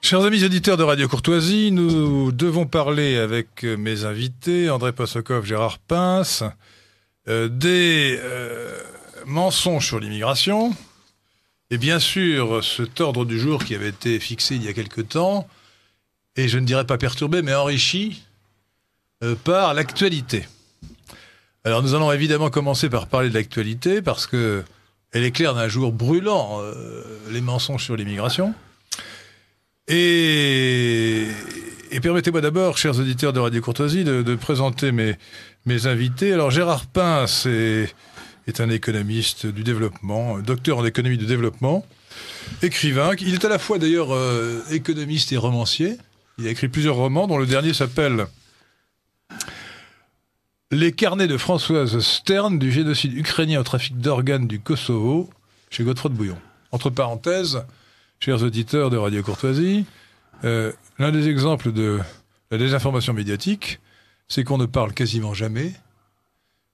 Chers amis auditeurs de Radio Courtoisie, nous devons parler avec mes invités, André Possokov, Gérard Pince, des mensonges sur l'immigration, et bien sûr cet ordre du jour qui avait été fixé il y a quelque temps, et je ne dirais pas perturbé, mais enrichi par l'actualité. Alors nous allons évidemment commencer par parler de l'actualité, parce que elle éclaire d'un jour brûlant les mensonges sur l'immigration. Et permettez-moi d'abord, chers auditeurs de Radio Courtoisie, de présenter mes invités. Alors Gérard Pince est un économiste du développement, docteur en économie du développement, écrivain. Il est à la fois d'ailleurs économiste et romancier. Il a écrit plusieurs romans, dont le dernier s'appelle Les carnets de Françoise Stern du génocide ukrainien au trafic d'organes du Kosovo, chez Godefroy de Bouillon. Entre parenthèses, chers auditeurs de Radio Courtoisie, l'un des exemples de la désinformation médiatique, c'est qu'on ne parle quasiment jamais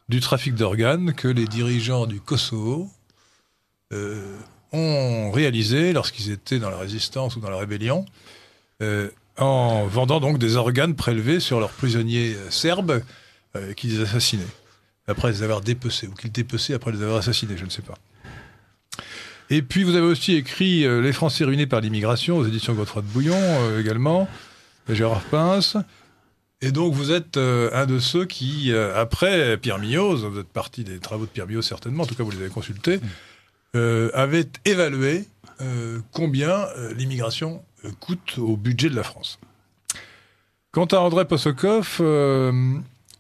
du trafic d'organes que les dirigeants du Kosovo ont réalisé lorsqu'ils étaient dans la résistance ou dans la rébellion, en vendant donc des organes prélevés sur leurs prisonniers serbes qu'ils assassinaient, après les avoir dépecés, ou qu'ils dépeçaient après les avoir assassinés, je ne sais pas. Et puis vous avez aussi écrit Les Français ruinés par l'immigration aux éditions Godefroy de Bouillon également, Gérard Pince. Et donc vous êtes un de ceux qui, après Pierre Mioz, vous êtes parti des travaux de Pierre Mioz certainement, en tout cas vous les avez consultés, avait évalué combien l'immigration coûte au budget de la France. Quant à André Possokov,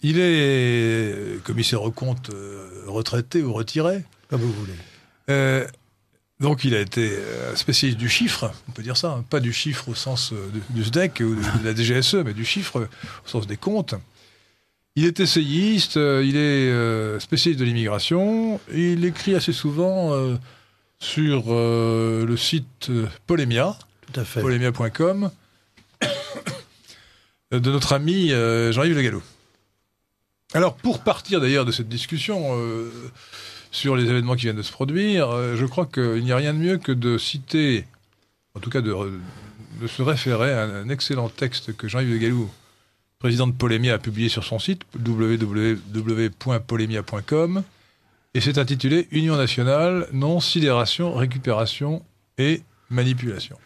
il est commissaire aux comptes retraité ou retiré, comme vous voulez. Donc il a été spécialiste du chiffre, on peut dire ça, hein, pas du chiffre au sens du SDEC ou de la DGSE, mais du chiffre au sens des comptes. Il est essayiste, il est spécialiste de l'immigration, et il écrit assez souvent sur le site Polémia, polémia.com, de notre ami Jean-Yves Le Gallou. Alors pour partir d'ailleurs de cette discussion sur les événements qui viennent de se produire, je crois qu'il n'y a rien de mieux que de citer, en tout cas de se référer à un excellent texte que Jean-Yves Le Gallou, président de Polémia, a publié sur son site www.polémia.com, et c'est intitulé « Union nationale, non, sidération, récupération et manipulation ».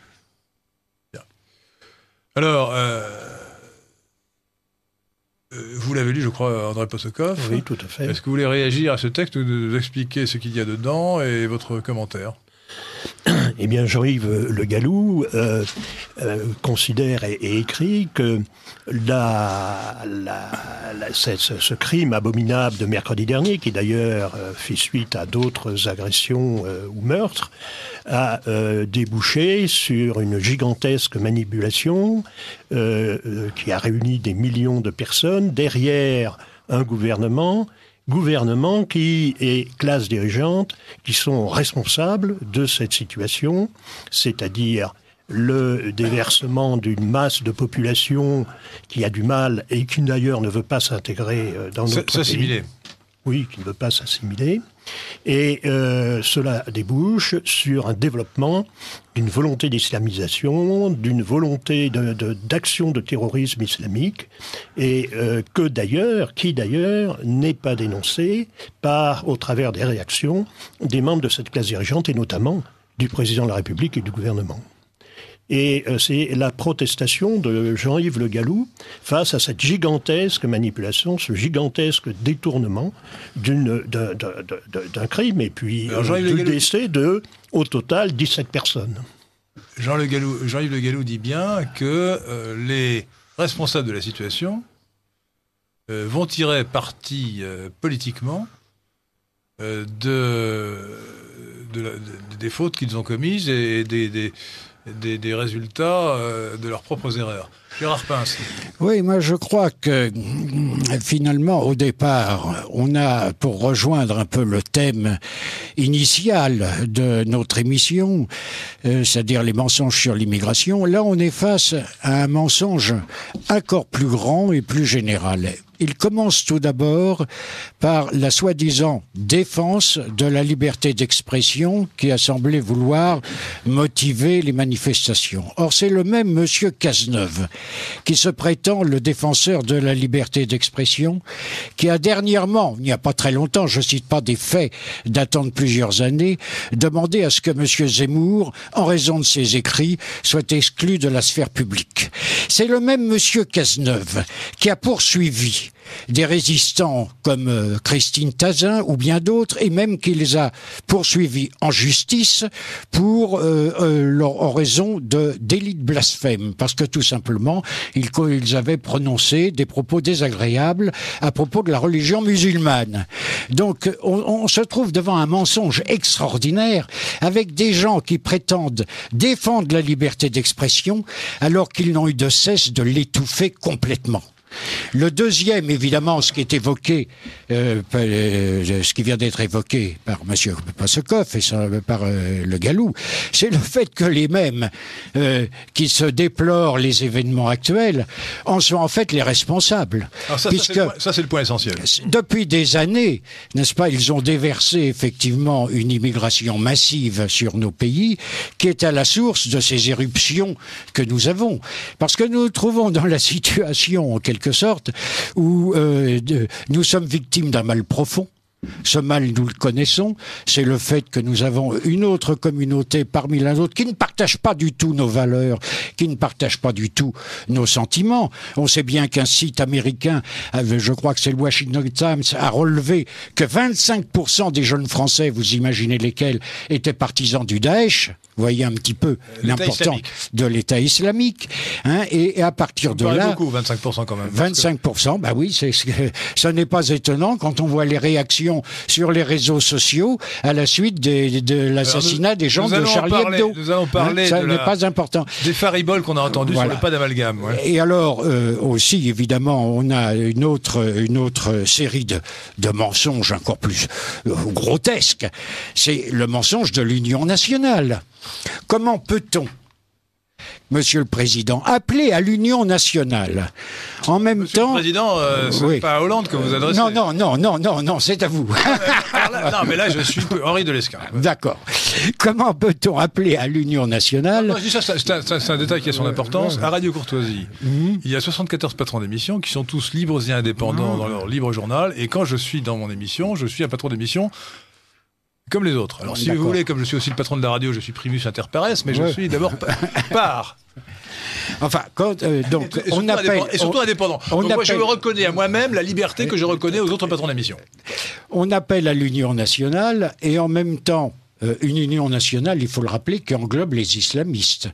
Bien. Alors, vous l'avez lu, je crois, André Possokov. Oui, tout à fait. Est-ce que vous voulez réagir à ce texte ou nous expliquer ce qu'il y a dedans et votre commentaire ? Eh bien, Jean-Yves Le Gallou considère et écrit que ce crime abominable de mercredi dernier, qui d'ailleurs fait suite à d'autres agressions ou meurtres, a débouché sur une gigantesque manipulation qui a réuni des millions de personnes derrière un gouvernement qui est classe dirigeante, qui sont responsables de cette situation, c'est-à-dire le déversement d'une masse de population qui a du mal et qui d'ailleurs ne veut pas s'intégrer dans notre pays. S'assimiler. Oui, qui ne veut pas s'assimiler. Et cela débouche sur un développement d'une volonté d'islamisation, d'une volonté d'action de terrorisme islamique, et qui d'ailleurs n'est pas dénoncé au travers des réactions des membres de cette classe dirigeante, et notamment du président de la République et du gouvernement. Et c'est la protestation de Jean-Yves Le Gallou face à cette gigantesque manipulation, ce gigantesque détournement d'un crime, et puis du décès de, au total, 17 personnes. Jean-Yves Le Gallou dit bien que les responsables de la situation vont tirer parti politiquement des fautes qu'ils ont commises et des résultats de leurs propres erreurs. Gérard Pince. Oui, moi je crois que finalement, au départ, on a, pour rejoindre un peu le thème initial de notre émission, c'est-à-dire les mensonges sur l'immigration, là on est face à un mensonge encore plus grand et plus général. Il commence tout d'abord par la soi-disant défense de la liberté d'expression qui a semblé vouloir motiver les manifestations. Or, c'est le même monsieur Cazeneuve qui se prétend le défenseur de la liberté d'expression, qui a dernièrement, il n'y a pas très longtemps, je ne cite pas des faits datant de plusieurs années, demandé à ce que monsieur Zemmour, en raison de ses écrits, soit exclu de la sphère publique. C'est le même monsieur Cazeneuve qui a poursuivi des résistants comme Christine Tazin ou bien d'autres, et même qui les a poursuivis en justice pour en raison de délits de blasphème, parce que tout simplement ils avaient prononcé des propos désagréables à propos de la religion musulmane. Donc on se trouve devant un mensonge extraordinaire avec des gens qui prétendent défendre la liberté d'expression alors qu'ils n'ont eu de cesse de l'étouffer complètement. Le deuxième, évidemment, ce qui est évoqué, ce qui vient d'être évoqué par M. Passekoff et par Le Gallou, c'est le fait que les mêmes qui se déplorent les événements actuels en sont en fait les responsables. Alors ça, c'est le point essentiel. Depuis des années, n'est-ce pas, ils ont déversé effectivement une immigration massive sur nos pays qui est à la source de ces éruptions que nous avons. Parce que nous nous trouvons dans la situation, en quelque sorte, où nous sommes victimes d'un mal profond. Ce mal, nous le connaissons, c'est le fait que nous avons une autre communauté parmi les autres qui ne partage pas du tout nos valeurs, qui ne partage pas du tout nos sentiments. On sait bien qu'un site américain, je crois que c'est le Washington Times, a relevé que 25% des jeunes Français, vous imaginez lesquels, étaient partisans du Daesh. Vous voyez un petit peu l'importance de l'État islamique. Hein, et à partir de là... beaucoup, 25% quand même. 25%, bah oui, ça n'est pas étonnant quand on voit les réactions sur les réseaux sociaux à la suite de l'assassinat des gens de Charlie Hebdo. Nous allons parler ça n'est pas important. Des fariboles qu'on a entendus sur le pas d'amalgame. Ouais. Et alors, aussi, évidemment, on a une autre série de mensonges encore plus grotesques. C'est le mensonge de l'Union nationale. Comment peut-on, Monsieur le Président, appeler à l'Union nationale en même Monsieur temps... le Président, ce n'est pas à Hollande que vous adressez. Non, c'est à vous. Non, mais là, je suis Henri de Lesquen. D'accord. Comment peut-on appeler à l'Union nationale... Non, je dis ça, c'est un détail qui a son importance. À Radio Courtoisie, il y a 74 patrons d'émission qui sont tous libres et indépendants dans leur libre journal. Et quand je suis dans mon émission, je suis un patron d'émission comme les autres. Alors, si vous voulez, comme je suis aussi le patron de la radio, je suis primus inter pares, mais je suis d'abord par. Enfin, donc, et on appelle... Et surtout indépendant. Donc moi, je me reconnais à moi-même la liberté que je reconnais aux autres patrons d'émission. On appelle à l'Union nationale et en même temps, une union nationale, il faut le rappeler, qui englobe les islamistes,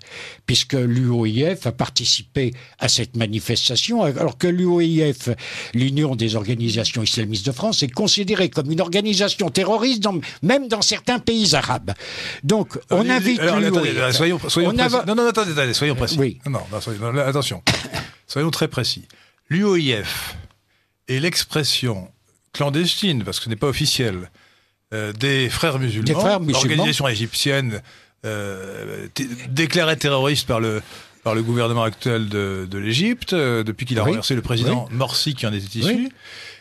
puisque l'UOIF a participé à cette manifestation, alors que l'UOIF, l'Union des organisations islamistes de France, est considérée comme une organisation terroriste, même dans certains pays arabes. Donc, on invite l'UOIF... Soyons précis. Non, attendez, soyons précis. Oui. Attention. Soyons très précis. L'UOIF est l'expression clandestine, parce que ce n'est pas officiel, des frères musulmans, organisation égyptienne déclarée terroriste par le gouvernement actuel de l'Égypte, depuis qu'il a renversé le président Morsi qui en était issu. Oui.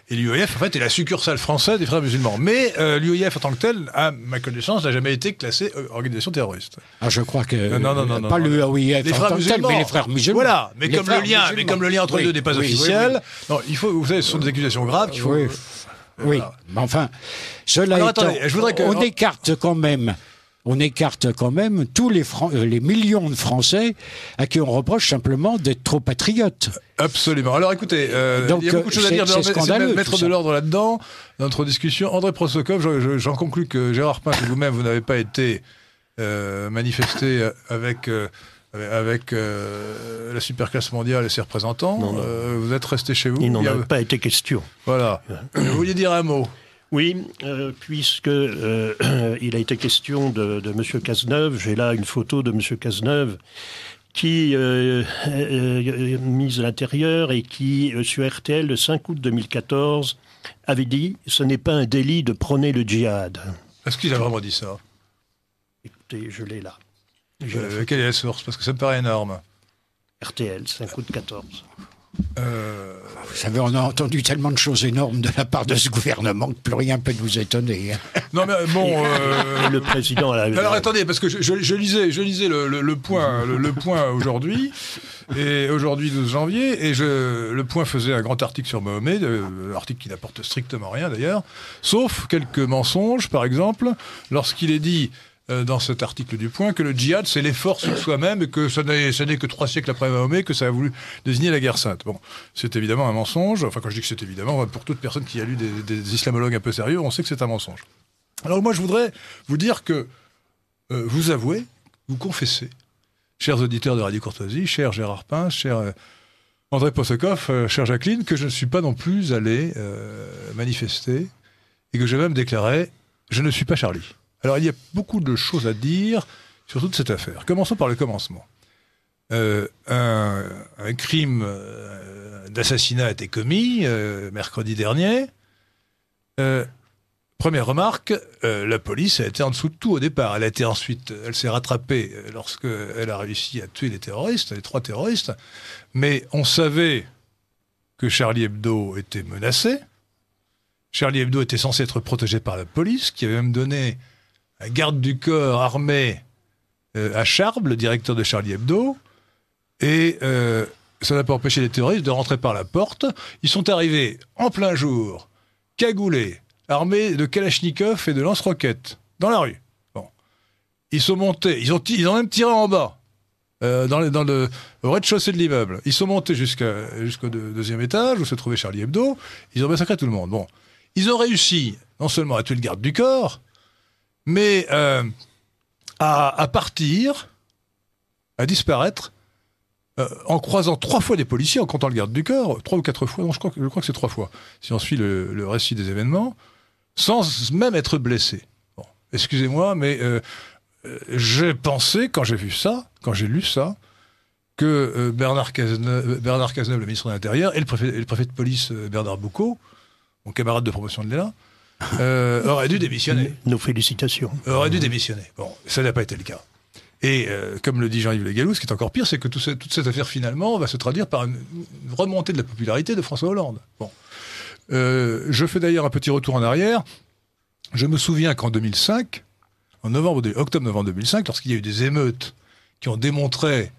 Et l'UOIF, en fait, est la succursale française des frères musulmans. Mais l'UOIF, en tant que tel, à ma connaissance, n'a jamais été classée organisation terroriste. Ah, je crois que... Non. Pas l'UOIF en tant que tel, mais les frères musulmans. Voilà, mais comme le lien entre les deux n'est pas officiel, non, il faut, vous savez, ce sont des accusations graves qu'il faut... Oui, mais enfin, cela étant, attendez, je voudrais on écarte quand même tous les millions de Français à qui on reproche simplement d'être trop patriotes. Absolument. Alors écoutez, donc, il y a beaucoup de choses à dire, scandaleux, mettre de l'ordre là-dedans. Dans notre discussion, André Prosokov, j'en conclus que Gérard Pin et vous-même, vous n'avez pas été manifesté avec la superclasse mondiale et ses représentants. Non. Vous êtes resté chez vous. Il n'en a pas été question. Voilà. Vous vouliez dire un mot? Oui, puisque il a été question de M. Cazeneuve. J'ai là une photo de M. Cazeneuve qui est mise à l'intérieur et qui, sur RTL, le 5 août 2014, avait dit « Ce n'est pas un délit de prôner le djihad ». Est-ce qu'il a vraiment dit ça? Écoutez, je l'ai là. Quelle est la source? Parce que ça me paraît énorme. RTL, 5 août 14. Vous savez, on a entendu tellement de choses énormes de la part de ce gouvernement que plus rien peut nous étonner. Hein. Non, mais bon... Le président... Alors attendez, parce que je lisais le point aujourd'hui, et aujourd'hui 12 janvier, et le point faisait un grand article sur Mahomet, article qui n'apporte strictement rien d'ailleurs, sauf quelques mensonges, par exemple, lorsqu'il est dit... dans cet article du Point, que le djihad, c'est l'effort sur soi-même, et que ça n'est que 3 siècles après Mahomet que ça a voulu désigner la guerre sainte. Bon, c'est évidemment un mensonge. Enfin, quand je dis que c'est évidemment, pour toute personne qui a lu des islamologues un peu sérieux, on sait que c'est un mensonge. Alors moi, je voudrais vous dire que vous avouez, vous confessez, chers auditeurs de Radio Courtoisie, cher Gérard Pin, cher André Posokov, cher Jacqueline, que je ne suis pas non plus allé manifester, et que j'ai même déclaré « je ne suis pas Charlie ». Alors, il y a beaucoup de choses à dire sur toute cette affaire. Commençons par le commencement. Un crime d'assassinat a été commis mercredi dernier. Première remarque, la police a été en dessous de tout au départ. Elle s'est rattrapée lorsqu'elle a réussi à tuer les 3 terroristes. Mais on savait que Charlie Hebdo était menacé. Charlie Hebdo était censé être protégé par la police, qui avait même donné un garde du corps armé à Charb, le directeur de Charlie Hebdo, et ça n'a pas empêché les terroristes de rentrer par la porte. Ils sont arrivés en plein jour, cagoulés, armés de kalachnikov et de lance-roquettes, dans la rue. Bon. Ils sont montés, ils ont même tiré en bas, au rez-de-chaussée de l'immeuble. Ils sont montés jusqu'au deuxième étage, où se trouvait Charlie Hebdo. Ils ont massacré tout le monde. Bon. Ils ont réussi, non seulement à tuer le garde du corps, mais à partir, à disparaître, en croisant 3 fois des policiers, en comptant le garde du corps, 3 ou 4 fois, non, je crois que c'est 3 fois, si on suit le récit des événements, sans même être blessé. Bon, excusez-moi, mais j'ai pensé, quand j'ai lu ça, que Bernard Cazeneuve, le ministre de l'Intérieur, et le préfet de police Bernard Boucaud, mon camarade de promotion de l'ENA, aurait dû démissionner. Nos félicitations. Aurait dû démissionner. Bon, ça n'a pas été le cas. Et comme le dit Jean-Yves Le Gallou, ce qui est encore pire, c'est que toute cette affaire, finalement, va se traduire par une remontée de la popularité de François Hollande. Bon. Je fais d'ailleurs un petit retour en arrière. Je me souviens qu'en 2005, octobre-novembre 2005, lorsqu'il y a eu des émeutes qui ont démontré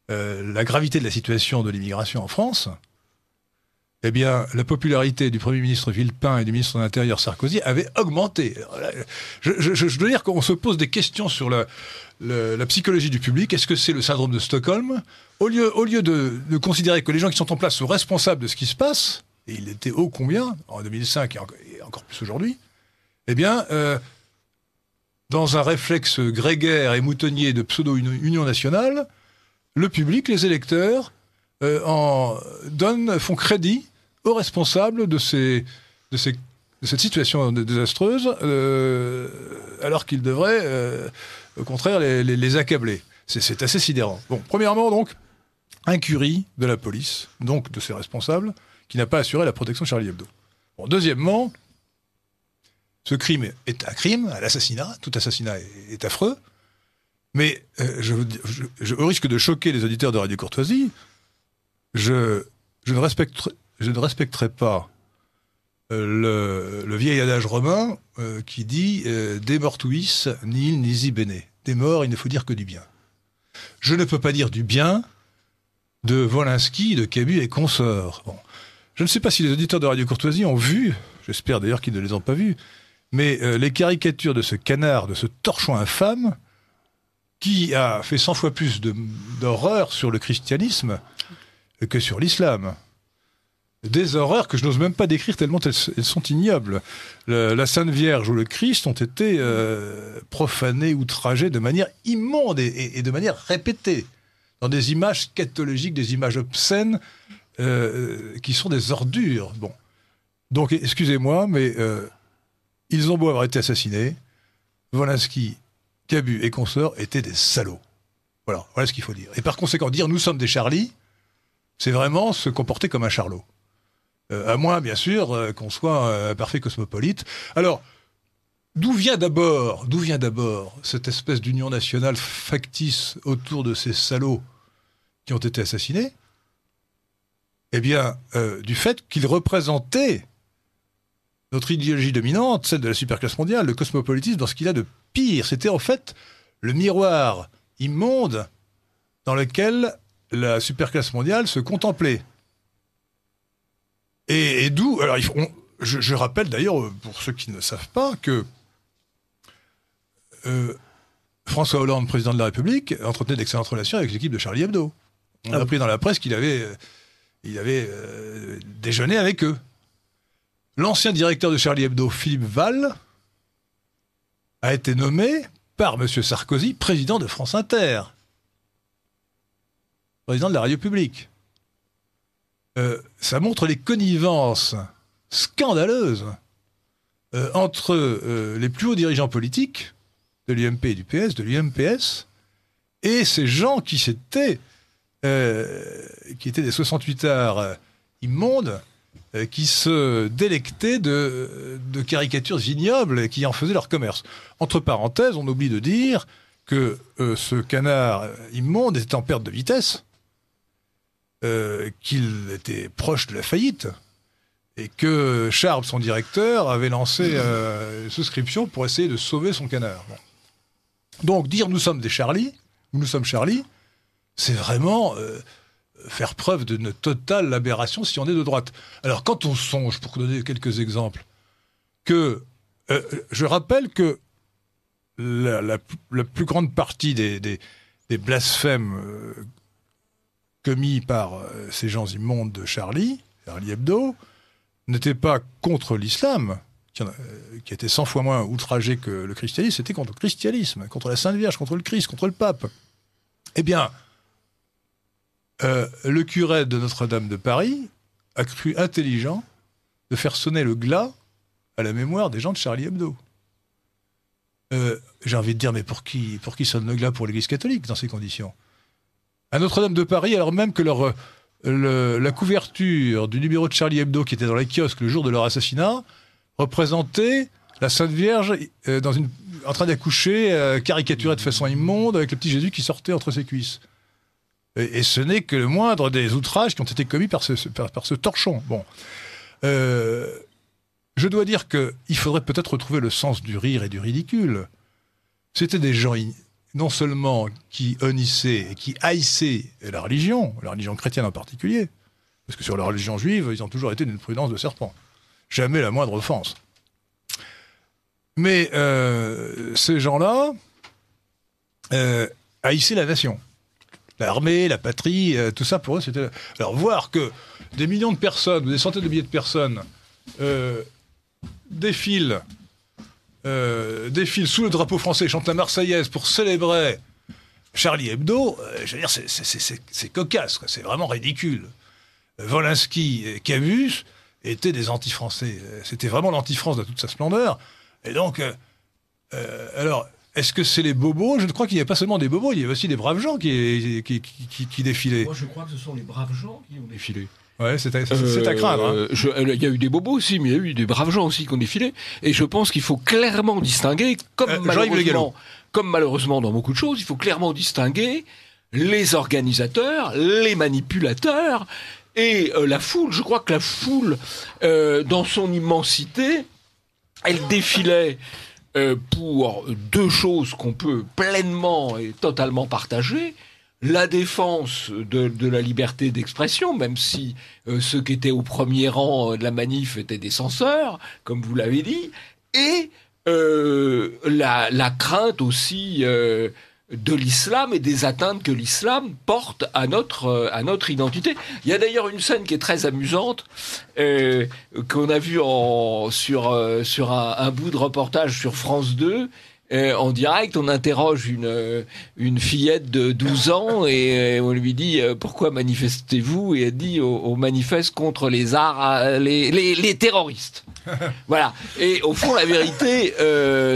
la gravité de la situation de l'immigration en France, eh bien, la popularité du Premier ministre Villepin et du ministre de l'Intérieur Sarkozy avait augmenté. Je dois dire qu'on se pose des questions sur la psychologie du public. Est-ce que c'est le syndrome de Stockholm ? Au lieu de considérer que les gens qui sont en place sont responsables de ce qui se passe, et ils l'étaient ô combien, en 2005 et encore plus aujourd'hui, eh bien, dans un réflexe grégaire et moutonnier de pseudo-union nationale, le public, les électeurs, font crédit aux responsables de cette situation désastreuse, alors qu'ils devraient, au contraire, les accabler. C'est assez sidérant. Bon, premièrement, donc, incurie de la police, donc de ses responsables, qui n'a pas assuré la protection de Charlie Hebdo. Bon, deuxièmement, ce crime est un crime, un assassinat. Tout assassinat est affreux. Mais au risque de choquer les auditeurs de Radio Courtoisie, je ne respecterai pas le vieil adage romain qui dit de mortuis nihil nisi bene. Des morts, il ne faut dire que du bien. Je ne peux pas dire du bien de Wolinski, de Cabu et consorts. Bon. Je ne sais pas si les auditeurs de Radio Courtoisie ont vu, j'espère d'ailleurs qu'ils ne les ont pas vus, mais les caricatures de ce canard, de ce torchon infâme, qui a fait 100 fois plus d'horreur sur le christianisme que sur l'islam. Des horreurs que je n'ose même pas décrire tellement elles sont ignobles. La Sainte Vierge ou le Christ ont été profanés, outragés de manière immonde et de manière répétée, dans des images scatologiques, des images obscènes, qui sont des ordures. Bon. Donc, excusez-moi, mais ils ont beau avoir été assassinés, Wolinski, Cabu et consorts étaient des salauds. Voilà ce qu'il faut dire. Et par conséquent, dire « nous sommes des Charlie », c'est vraiment se comporter comme un charlot. À moins, bien sûr, qu'on soit un parfait cosmopolite. Alors, d'où vient d'abord cette espèce d'union nationale factice autour de ces salauds qui ont été assassinés ? Eh bien, du fait qu'il représentait notre idéologie dominante, celle de la superclasse mondiale, le cosmopolitisme, dans ce qu'il a de pire. C'était en fait le miroir immonde dans lequel la superclasse mondiale se contemplait. Et d'où... Alors, je rappelle d'ailleurs, pour ceux qui ne savent pas, que François Hollande, président de la République, entretenait d'excellentes relations avec l'équipe de Charlie Hebdo. On a appris dans la presse qu'il avait déjeuné avec eux. L'ancien directeur de Charlie Hebdo, Philippe Val, a été nommé par M. Sarkozy président de France Inter. Président de la radio publique. Ça montre les connivences scandaleuses entre les plus hauts dirigeants politiques de l'UMP et du PS, de l'UMPS, et ces gens qui étaient des 68 arts immondes, qui se délectaient de caricatures ignobles et qui en faisaient leur commerce. Entre parenthèses, on oublie de dire que ce canard immonde était en perte de vitesse, qu'il était proche de la faillite, et que Charb, son directeur, avait lancé une souscription pour essayer de sauver son canard. Bon. Donc dire nous sommes des Charlie, ou nous sommes Charlie, c'est vraiment... faire preuve d'une totale aberration si on est de droite. Alors, quand on songe, pour donner quelques exemples, que je rappelle que la plus grande partie des blasphèmes commis par ces gens immondes de Charlie Hebdo, n'étaient pas contre l'islam, qui était 100 fois moins outragé que le christianisme, c'était contre le christianisme, contre la Sainte Vierge, contre le Christ, contre le pape. Eh bien, le curé de Notre-Dame de Paris a cru intelligent de faire sonner le glas à la mémoire des gens de Charlie Hebdo. J'ai envie de dire, mais pour qui sonne le glas pour l'Église catholique dans ces conditions? À Notre-Dame de Paris, alors même que la couverture du numéro de Charlie Hebdo qui était dans les kiosques le jour de leur assassinat représentait la Sainte Vierge en train d'accoucher, caricaturée de façon immonde, avec le petit Jésus qui sortait entre ses cuisses. Et ce n'est que le moindre des outrages qui ont été commis par ce torchon. Bon. Je dois dire qu'il faudrait peut-être retrouver le sens du rire et du ridicule. C'était des gens non seulement qui honnissaient et qui haïssaient la religion chrétienne en particulier, parce que sur la religion juive, ils ont toujours été d'une prudence de serpent. Jamais la moindre offense. Mais ces gens-là haïssaient la nation. L'armée, la patrie, tout ça pour eux, c'était... Alors voir que des millions de personnes, des centaines de milliers de personnes défilent sous le drapeau français, chantent la Marseillaise pour célébrer Charlie Hebdo, je veux dire, c'est cocasse, quoi. C'est vraiment ridicule. Wolinski et Camus étaient des anti-français. C'était vraiment l'anti-France dans toute sa splendeur. Et donc, alors... Est-ce que c'est les bobos? Je crois qu'il n'y a pas seulement des bobos, il y a aussi des braves gens qui défilaient. Moi, je crois que ce sont les braves gens qui ont défilé. Ouais, c'est à craindre. Hein. Il y a eu des bobos aussi, mais il y a eu des braves gens aussi qui ont défilé. Et je pense qu'il faut clairement distinguer, comme malheureusement dans beaucoup de choses, il faut clairement distinguer les organisateurs, les manipulateurs et la foule. Je crois que la foule, dans son immensité, elle défilait... pour deux choses qu'on peut pleinement et totalement partager, la défense de la liberté d'expression, même si ceux qui étaient au premier rang de la manif étaient des censeurs, comme vous l'avez dit, et la crainte aussi de l'islam et des atteintes que l'islam porte à notre identité. Il y a d'ailleurs une scène qui est très amusante qu'on a vue sur un bout de reportage sur France 2. En direct, on interroge une fillette de 12 ans et on lui dit pourquoi manifestez-vous, et elle dit on manifeste contre les arts, les terroristes. Voilà. Et au fond, la vérité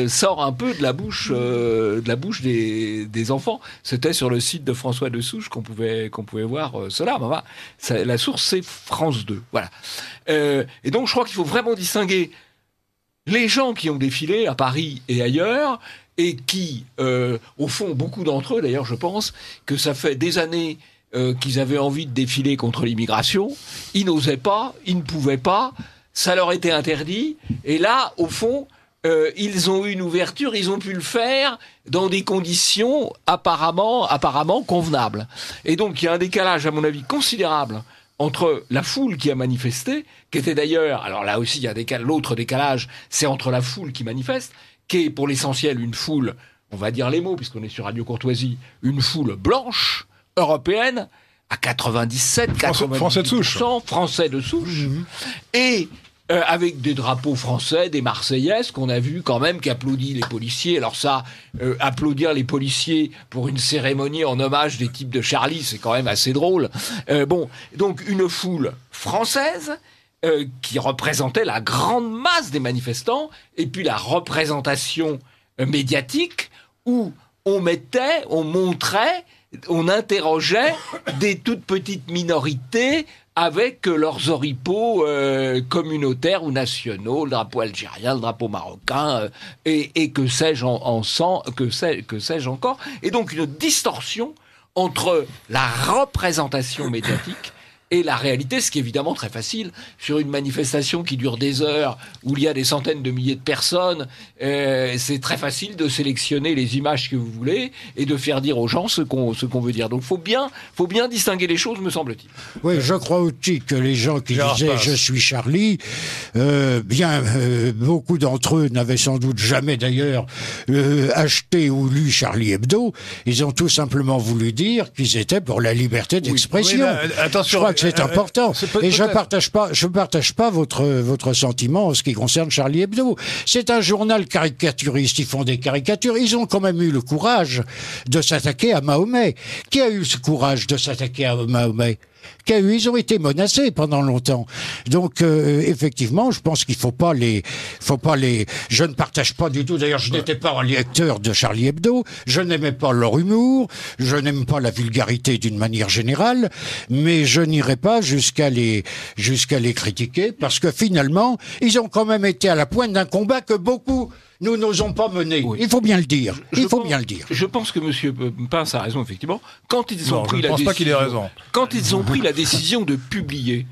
sort un peu de la bouche des enfants. C'était sur le site de François Dessouche qu'on pouvait voir cela. Mais voilà, la source c'est France 2. Voilà. Et donc je crois qu'il faut vraiment distinguer les gens qui ont défilé à Paris et ailleurs, et qui, au fond, beaucoup d'entre eux, d'ailleurs, je pense, que ça fait des années qu'ils avaient envie de défiler contre l'immigration. Ils n'osaient pas, ils ne pouvaient pas, ça leur était interdit. Et là, au fond, ils ont eu une ouverture, ils ont pu le faire dans des conditions apparemment convenables. Et donc, il y a un décalage, à mon avis, considérable entre la foule qui a manifesté, qui était d'ailleurs, alors là aussi, il y a l'autre décalage, c'est entre la foule qui manifeste, qui est pour l'essentiel une foule, on va dire les mots, puisqu'on est sur Radio Courtoisie, une foule blanche, européenne, à 97-98%, français de souche, et avec des drapeaux français, des Marseillaises qu'on a vu quand même, qui applaudissent les policiers. Alors ça, applaudir les policiers pour une cérémonie en hommage des types de Charlie, c'est quand même assez drôle. Donc une foule française qui représentait la grande masse des manifestants, et puis la représentation médiatique où on montrait, on interrogeait des toutes petites minorités avec leurs oripeaux communautaires ou nationaux, le drapeau algérien, le drapeau marocain, et que sais-je que sais-je encore. Et donc une distorsion entre la représentation médiatique et la réalité, ce qui est évidemment très facile sur une manifestation qui dure des heures, où il y a des centaines de milliers de personnes. C'est très facile de sélectionner les images que vous voulez et de faire dire aux gens ce qu'on veut dire. Donc, faut bien distinguer les choses, me semble-t-il. Oui, je crois aussi que les gens qui disaient « je suis Charlie », beaucoup d'entre eux n'avaient sans doute jamais d'ailleurs acheté ou lu Charlie Hebdo. Ils ont tout simplement voulu dire qu'ils étaient pour la liberté d'expression. Oui, attention. Je crois que c'est important. Et je partage pas votre sentiment en ce qui concerne Charlie Hebdo. C'est un journal caricaturiste. Ils font des caricatures. Ils ont quand même eu le courage de s'attaquer à Mahomet. Qui a eu ce courage de s'attaquer à Mahomet? Ils ont été menacés pendant longtemps. Donc, effectivement, je pense qu'il faut pas les, je ne partage pas du tout, d'ailleurs, je n'étais pas un lecteur de Charlie Hebdo, je n'aimais pas leur humour, je n'aime pas la vulgarité d'une manière générale, mais je n'irai pas jusqu'à les critiquer, parce que finalement, ils ont quand même été à la pointe d'un combat que beaucoup nous n'osons pas mener. Oui. Il faut bien le dire. Je pense que M. Pince a raison, effectivement. Quand ils ont pris la décision de publier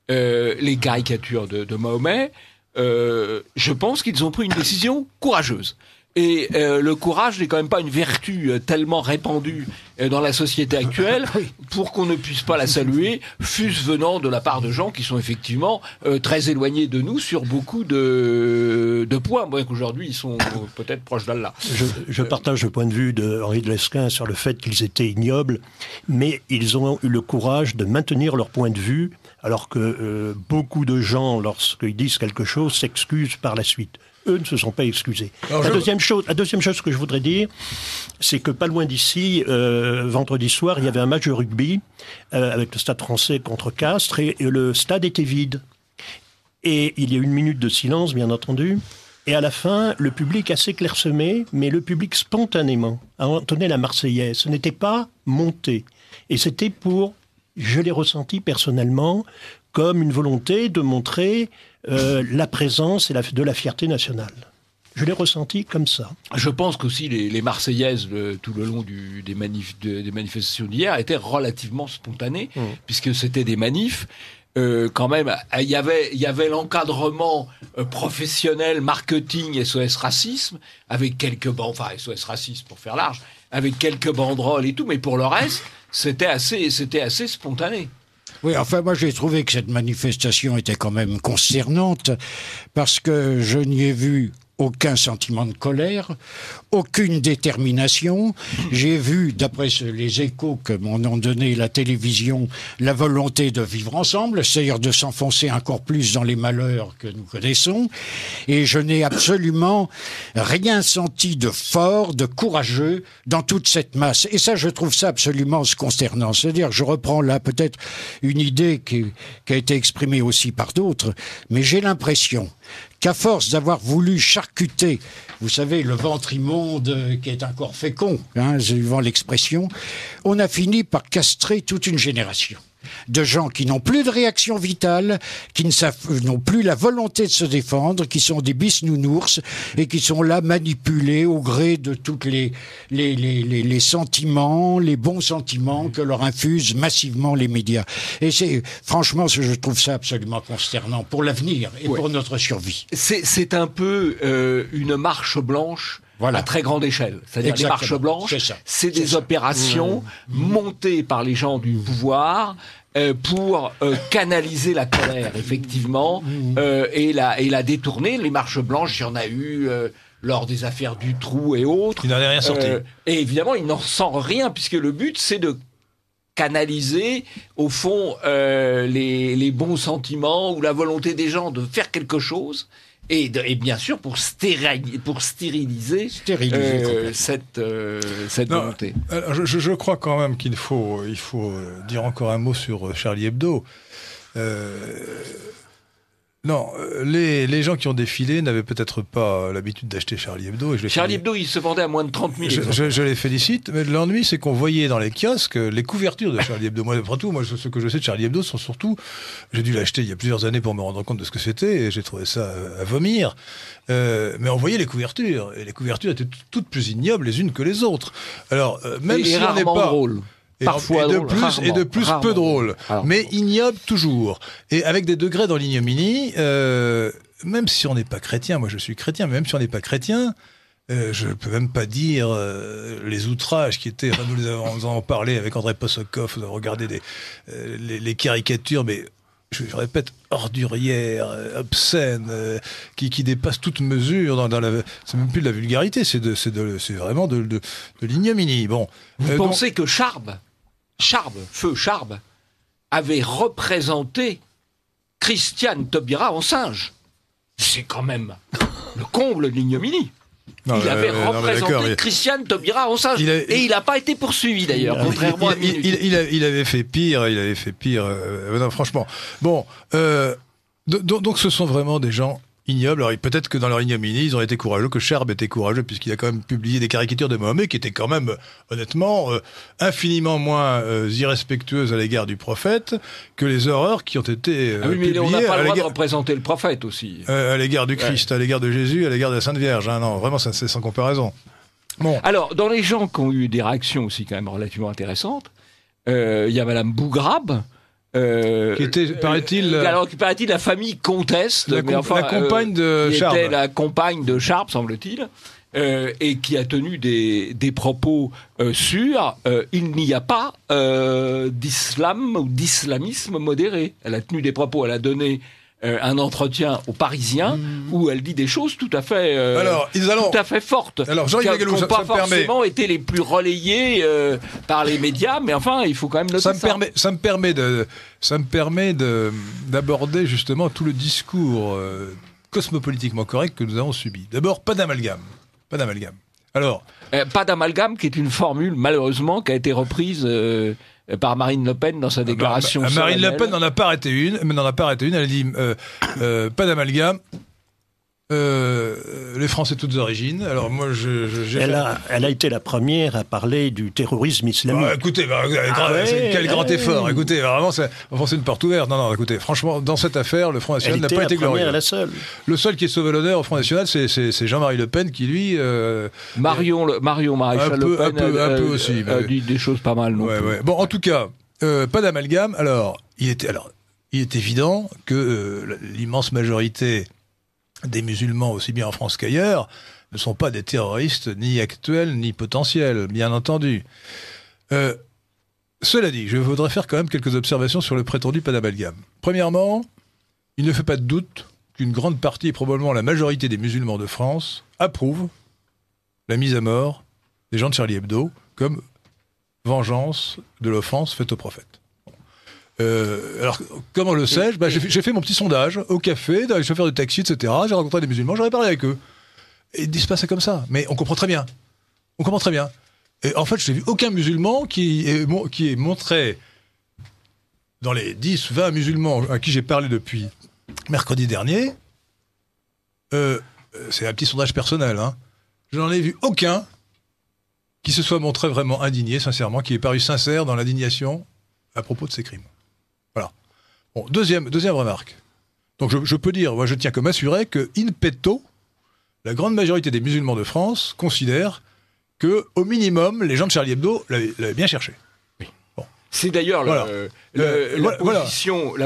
les caricatures de Mahomet, je pense qu'ils ont pris une décision courageuse. Et le courage n'est quand même pas une vertu tellement répandue dans la société actuelle pour qu'on ne puisse pas la saluer, fût-ce venant de la part de gens qui sont effectivement très éloignés de nous sur beaucoup de points, bien qu'aujourd'hui ils sont peut-être proches d'Allah. Je partage le point de vue de Henri de Lesquen sur le fait qu'ils étaient ignobles, mais ils ont eu le courage de maintenir leur point de vue, alors que beaucoup de gens, lorsqu'ils disent quelque chose, s'excusent par la suite. Eux ne se sont pas excusés. La deuxième chose que je voudrais dire, c'est que pas loin d'ici, vendredi soir, il y avait un match de rugby avec le Stade Français contre Castres et le stade était vide. Et il y a eu une minute de silence, bien entendu. Et à la fin, le public assez clairsemé, mais le public spontanément a entonné la Marseillaise. Ce n'était pas monté. Et c'était je l'ai ressenti personnellement, comme une volonté de montrer la présence et de la fierté nationale. Je l'ai ressenti comme ça. Je pense qu'aussi les Marseillaises, tout le long des manifestations d'hier, étaient relativement spontanées, puisque c'était des manifs. Quand même, il y avait l'encadrement professionnel, marketing, SOS Racisme, avec SOS Racisme pour faire large, avec quelques banderoles et tout, mais pour le reste, c'était assez spontané. Oui, enfin, moi, j'ai trouvé que cette manifestation était quand même consternante, parce que je n'y ai vu aucun sentiment de colère, aucune détermination. J'ai vu, d'après les échos que m'en ont donné la télévision, la volonté de vivre ensemble, c'est-à-dire de s'enfoncer encore plus dans les malheurs que nous connaissons. Et je n'ai absolument rien senti de fort, de courageux dans toute cette masse. Et ça, je trouve ça absolument consternant. C'est-à-dire, je reprends là peut-être une idée qui a été exprimée aussi par d'autres, mais j'ai l'impression qu'à force d'avoir voulu charcuter, vous savez, le ventre immonde qui est un corps fécond, suivant l'expression, on a fini par castrer toute une génération. de gens qui n'ont plus de réaction vitale, qui n'ont plus la volonté de se défendre, qui sont des bisounours et qui sont là manipulés au gré de toutes les sentiments, les bons sentiments que leur infusent massivement les médias. Et franchement, je trouve ça absolument consternant pour l'avenir et pour notre survie. C'est un peu une marche blanche. Voilà. À très grande échelle. C'est-à-dire les marches blanches, c'est des opérations montées par les gens du pouvoir pour canaliser la colère, effectivement, et la détourner. Les marches blanches, il y en a eu lors des affaires du Trou et autres. Il n'en est rien sorti. Et évidemment, il n'en sort rien, puisque le but, c'est de canaliser, au fond, les bons sentiments ou la volonté des gens de faire quelque chose. Et bien sûr pour stériliser cette volonté. Alors je crois quand même qu'il faut dire encore un mot sur Charlie Hebdo. Non, les gens qui ont défilé n'avaient peut-être pas l'habitude d'acheter Charlie Hebdo. Charlie Hebdo, il se vendait à moins de 30 000. Je les félicite, mais l'ennui, c'est qu'on voyait dans les kiosques les couvertures de Charlie Hebdo. Moi, après tout, ce que je sais de Charlie Hebdo sont surtout... J'ai dû l'acheter il y a plusieurs années pour me rendre compte de ce que c'était, et j'ai trouvé ça à vomir. Mais on voyait les couvertures, et les couvertures étaient toutes plus ignobles les unes que les autres. Alors, même si on n'est pas... drôle. Parfois de plus peu drôle, mais ignoble toujours. Et avec des degrés dans l'ignominie, même si on n'est pas chrétien, moi je suis chrétien, mais même si on n'est pas chrétien, je ne peux même pas dire les outrages qui étaient, nous en avons parlé avec André Possokov, nous avons regardé les caricatures, mais je répète, ordurières, obscènes, qui dépassent toute mesure. C'est même plus de la vulgarité, c'est vraiment de l'ignominie. Bon. Vous pensez que Feu Charb, avait représenté Christiane Taubira en singe. C'est quand même le comble de l'ignominie. Il avait représenté Christiane Taubira en singe. Et il n'a pas été poursuivi d'ailleurs, contrairement à Minute. Il avait fait pire, non, franchement. Bon, donc ce sont vraiment des gens ignobles. Alors peut-être que dans leur ignominie, ils ont été courageux, que Charb était courageux, puisqu'il a quand même publié des caricatures de Mahomet qui étaient quand même, honnêtement, infiniment moins irrespectueuses à l'égard du prophète que les horreurs qui ont été publiées. Mais on n'a pas le droit de représenter le prophète aussi. À l'égard du Christ, à l'égard de Jésus, à l'égard de la Sainte Vierge. Hein, non, vraiment, ça, c'est sans comparaison. Bon. Alors, dans les gens qui ont eu des réactions aussi quand même relativement intéressantes, il y a Madame Bougrab, qui était, paraît-il, la famille comtesse, la compagne de Charb. Qui était la compagne de Charb, semble-t-il, et qui a tenu des propos sur il n'y a pas d'islam ou d'islamisme modéré. Elle a tenu des propos, elle a donné un entretien aux Parisiens où elle dit des choses tout à fait fortes. Alors, Jean-Yves qui n'ont pas forcément été les plus relayées par les médias, mais enfin, il faut quand même noter ça. Ça me permet d'aborder justement tout le discours cosmopolitiquement correct que nous avons subi. D'abord, pas d'amalgame. Alors, pas d'amalgame, qui est une formule, malheureusement, qui a été reprise par Marine Le Pen dans sa déclaration. Marine Le Pen n'en a pas arrêté une. Elle a dit pas d'amalgame. Les Français toutes origines. Alors moi, elle a été la première à parler du terrorisme islamique. Écoutez, quel grand effort. Écoutez, vraiment, c'est une porte ouverte. Non, écoutez, franchement, dans cette affaire, le Front National n'a pas été glorieux. La seule. Le seul qui est sauvé l'honneur au Front National, c'est Jean-Marie Le Pen qui, lui... Marion Maréchal Le Pen un peu aussi, a dit des choses pas mal. Bon, en tout cas, pas d'amalgame. Alors, il est évident que l'immense majorité des musulmans, aussi bien en France qu'ailleurs, ne sont pas des terroristes ni actuels ni potentiels, bien entendu. Cela dit, je voudrais faire quand même quelques observations sur le prétendu pas d'amalgame. Premièrement, il ne fait pas de doute qu'une grande partie, et probablement la majorité des musulmans de France, approuvent la mise à mort des gens de Charlie Hebdo comme vengeance de l'offense faite au prophète. Alors, comment le sais-je ? J'ai fait mon petit sondage au café, dans les chauffeurs de taxi, etc. J'ai rencontré des musulmans, j'aurais parlé avec eux. Et ils disent pas ça comme ça. Mais on comprend très bien. Et en fait, je n'ai vu aucun musulman qui est montré dans les 10, 20 musulmans à qui j'ai parlé depuis mercredi dernier. C'est un petit sondage personnel. Hein. Je n'en ai vu aucun qui se soit montré vraiment indigné, sincèrement, qui ait paru sincère dans l'indignation à propos de ces crimes. Voilà. Bon, deuxième remarque. Donc je peux dire, moi je tiens comme assuré que in petto, la grande majorité des musulmans de France considèrent que, au minimum, les gens de Charlie Hebdo l'avaient bien cherché. Oui. Bon. C'est d'ailleurs la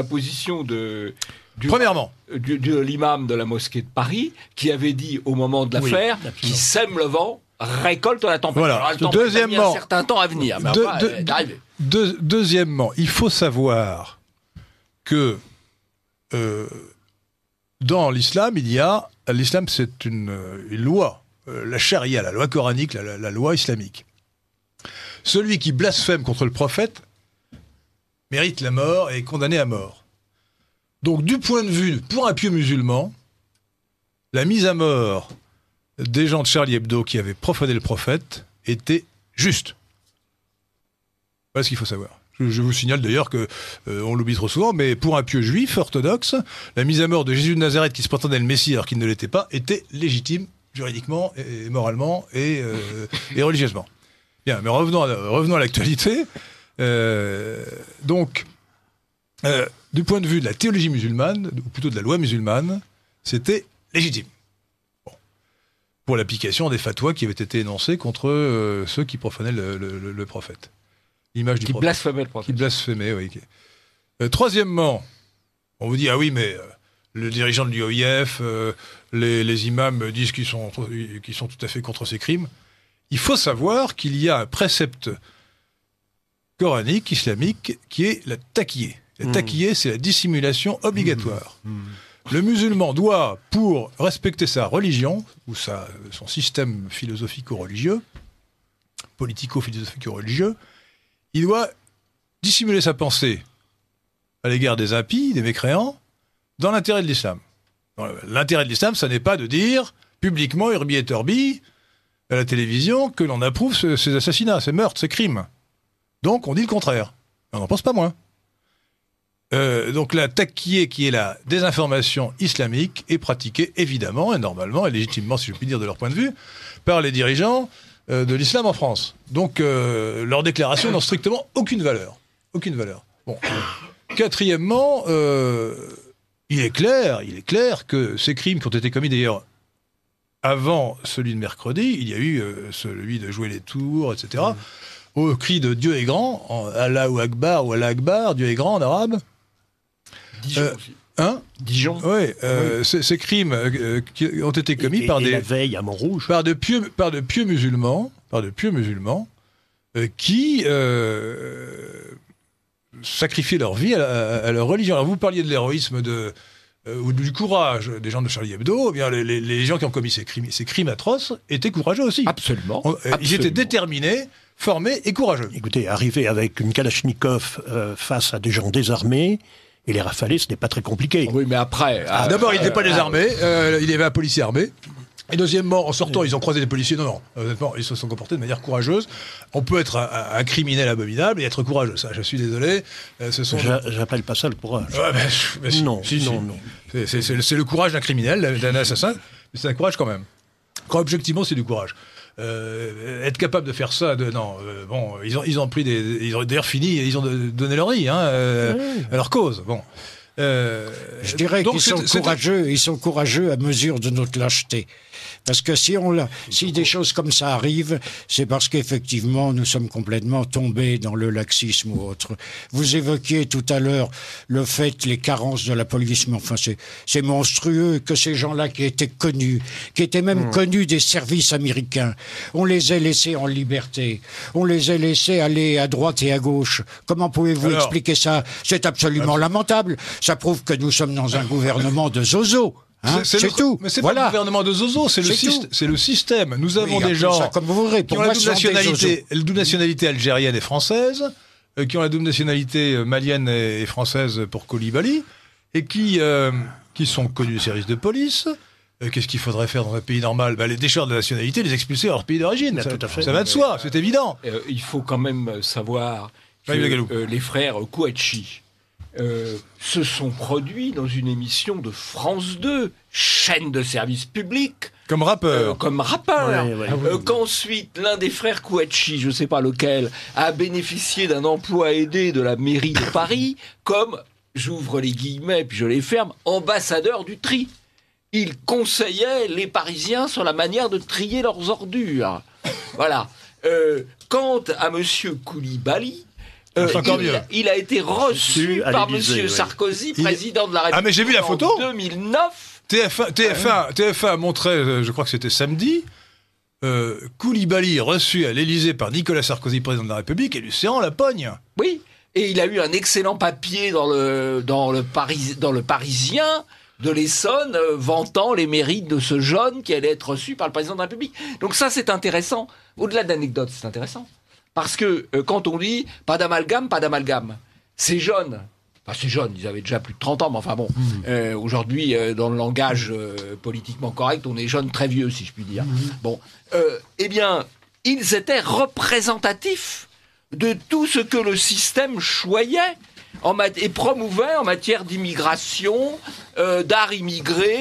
position de l'imam de la mosquée de Paris qui avait dit au moment de l'affaire qui sème le vent, récolte la tempête. Voilà. Alors, deuxièmement, il y a un certain temps à venir. Mais deuxièmement, il faut savoir que dans l'islam, l'islam c'est une loi, la charia, la loi coranique, la loi islamique. Celui qui blasphème contre le prophète mérite la mort et est condamné à mort. Donc, du point de vue, pour un pieux musulman, la mise à mort des gens de Charlie Hebdo qui avaient profané le prophète était juste. Voilà ce qu'il faut savoir. Je vous signale d'ailleurs que on l'oublie trop souvent, mais pour un pieux juif orthodoxe, la mise à mort de Jésus de Nazareth qui se prétendait le Messie alors qu'il ne l'était pas était légitime juridiquement et moralement et religieusement. Bien, mais revenons à l'actualité. Donc, du point de vue de la théologie musulmane, ou plutôt de la loi musulmane, c'était légitime. Bon. Pour l'application des fatwas qui avaient été énoncés contre ceux qui profanaient le prophète. L'image du prophète. Qui blasphémait le prophète. Qui blasphémait, oui. Troisièmement, on vous dit, ah oui, mais le dirigeant de l'UOIF, les imams disent qu'ils sont tout à fait contre ces crimes. Il faut savoir qu'il y a un précepte coranique, islamique, qui est la taqiyya. La taqiyya, c'est la dissimulation obligatoire. Le musulman doit, pour respecter sa religion, ou son système philosophico-religieux, politico-philosophico-religieux, il doit dissimuler sa pensée à l'égard des impies, des mécréants, dans l'intérêt de l'islam. L'intérêt de l'islam, ça n'est pas de dire publiquement, urbi et orbi, à la télévision, que l'on approuve ces assassinats, ces meurtres, ces crimes. Donc on dit le contraire. On n'en pense pas moins. Donc la taqiyya, qui est la désinformation islamique, est pratiquée évidemment et normalement et légitimement, si je puis dire de leur point de vue, par les dirigeants de l'islam en France. Donc leurs déclarations n'ont strictement aucune valeur. Aucune valeur. Bon. Quatrièmement, il est clair que ces crimes qui ont été commis d'ailleurs avant celui de mercredi, il y a eu celui de jouer les tours, etc., au cri de Dieu est grand, Allahu Akbar ou Allah Akbar, Dieu est grand en arabe. Dijon aussi. Dijon. Oui, ces crimes qui ont été commis par des... la veille à Montrouge. Par de pieux musulmans, qui sacrifiaient leur vie à leur religion. Alors vous parliez de l'héroïsme ou du courage des gens de Charlie Hebdo. Eh bien, les gens qui ont commis ces crimes atroces étaient courageux aussi. Absolument. Ils étaient déterminés, formés et courageux. Écoutez, arriver avec une Kalachnikov face à des gens désarmés et les rafaler, ce n'est pas très compliqué. Oui, mais après... D'abord, il n'était pas désarmé, il y avait un policier armé. Et deuxièmement, en sortant, ils ont croisé des policiers. Non, honnêtement, ils se sont comportés de manière courageeuse. On peut être un criminel abominable et être courageux. Ça, je suis désolé. J'appelle pas ça le courage. Non. C'est le courage d'un criminel, d'un assassin, mais c'est un courage quand même. Objectivement, c'est du courage. Être capable de faire ça, ils ont d'ailleurs fini, ils ont donné leur vie à leur cause. Bon. Je dirais qu'ils sont courageux à mesure de notre lâcheté. Parce que si des choses comme ça arrivent, c'est parce qu'effectivement, nous sommes complètement tombés dans le laxisme ou autre. Vous évoquiez tout à l'heure le fait, les carences de la police, mais enfin, c'est monstrueux que ces gens-là qui étaient connus, qui étaient même connus des services américains, on les ait laissés en liberté, on les ait laissés aller à droite et à gauche. Comment pouvez-vous expliquer ça? C'est absolument lamentable. Ça prouve que nous sommes dans un gouvernement de zozo. C'est tout. Mais c'est pas le gouvernement de zozo, c'est le système. Nous avons des gens comme vous voudrez, qui ont la double nationalité algérienne et française, qui ont la double nationalité malienne et française pour Coulibaly, et qui sont connus des services de police. Qu'est-ce qu'il faudrait faire dans un pays normal? Les déchoir de la nationalité, les expulser à leur pays d'origine. Ça va de soi, c'est évident. Il faut quand même savoir que les frères Kouachi, se sont produits dans une émission de France 2, chaîne de service public. Comme rappeur. Qu'ensuite, l'un des frères Kouachi, je ne sais pas lequel, a bénéficié d'un emploi aidé de la mairie de Paris, comme, j'ouvre les guillemets puis je les ferme, ambassadeur du tri. Il conseillait les Parisiens sur la manière de trier leurs ordures. Voilà. Quant à monsieur Koulibaly, il a été reçu par monsieur Sarkozy, président de la République. Ah, mais j'ai vu la photo en 2009. TF1 montrait, je crois que c'était samedi, Koulibaly reçu à l'Élysée par Nicolas Sarkozy, président de la République, et lui serrant la pogne. Oui, et il a eu un excellent papier dans le Parisien de l'Essonne, vantant les mérites de ce jeune qui allait être reçu par le président de la République. Donc ça, c'est intéressant. Au-delà d'anecdotes, c'est intéressant. Parce que quand on dit « pas d'amalgame », ces jeunes, ils avaient déjà plus de 30 ans, mais enfin bon, aujourd'hui, dans le langage politiquement correct, on est jeunes très vieux, si je puis dire. Bon, eh bien, ils étaient représentatifs de tout ce que le système choyait et promouvait en matière d'immigration, d'art immigré,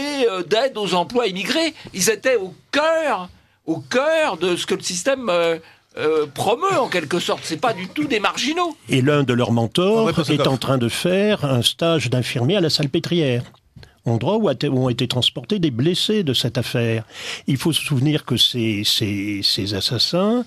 d'aide aux emplois immigrés. Ils étaient au cœur de ce que le système promeut en quelque sorte. C'est pas du tout des marginaux. Et l'un de leurs mentors est en train de faire un stage d'infirmier à la Salpêtrière, endroit où ont été transportés des blessés de cette affaire. Il faut se souvenir que ces assassins,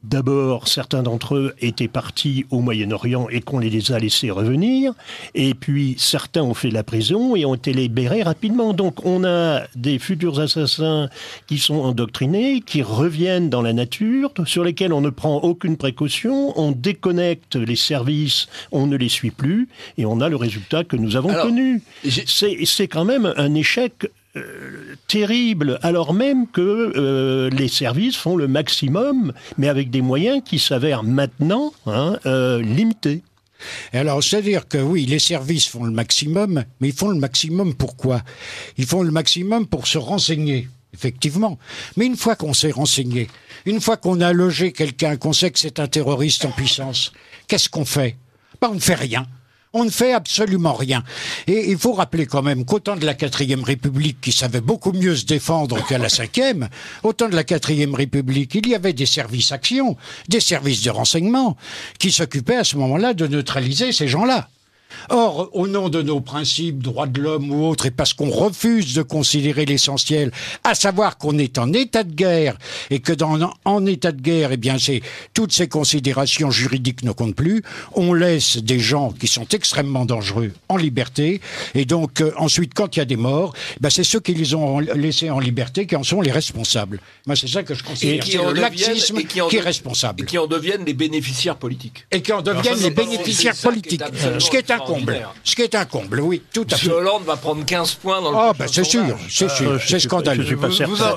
d'abord, certains d'entre eux étaient partis au Moyen-Orient et qu'on les a laissés revenir, et puis certains ont fait la prison et ont été libérés rapidement. Donc on a des futurs assassins qui sont endoctrinés, qui reviennent dans la nature, sur lesquels on ne prend aucune précaution, on déconnecte les services, on ne les suit plus, et on a le résultat que nous avons connu. C'est quand même un échec terrible, alors même que les services font le maximum, mais avec des moyens qui s'avèrent maintenant limités. Alors, c'est-à-dire que oui, les services font le maximum, mais ils font le maximum pourquoi ? Ils font le maximum pour se renseigner, effectivement. Mais une fois qu'on s'est renseigné, une fois qu'on a logé quelqu'un, qu'on sait que c'est un terroriste en puissance, qu'est-ce qu'on fait ? On ne fait rien. On ne fait absolument rien. Et il faut rappeler quand même qu'autant de la 4e République, qui savait beaucoup mieux se défendre qu'à la 5e, autant de la 4e République, il y avait des services actions, des services de renseignement, qui s'occupaient à ce moment-là de neutraliser ces gens-là. Or, au nom de nos principes, droits de l'homme ou autres, et parce qu'on refuse de considérer l'essentiel, à savoir qu'on est en état de guerre, et que en état de guerre, eh bien, toutes ces considérations juridiques ne comptent plus, on laisse des gens qui sont extrêmement dangereux en liberté, et donc, ensuite, quand il y a des morts, c'est ceux qui les ont laissés en liberté qui en sont les responsables. Moi, c'est ça que je considère. C'est le laxisme qui est responsable. Et qui en deviennent les bénéficiaires politiques. Et qui en deviennent les bénéficiaires politiques. Ce qui est un comble, oui, tout à fait. M. Hollande va prendre 15 points dans le c'est sûr, c'est scandaleux.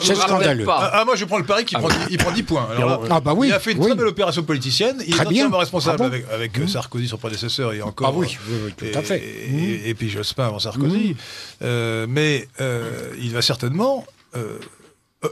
C'est scandaleux. Moi, je prends le pari qu'il prend 10 points. Alors, il a fait une très belle opération politicienne. Il est entièrement responsable avec Sarkozy, son prédécesseur, et encore. Oui, tout à fait. Et puis Jospin avant Sarkozy. Mais il va certainement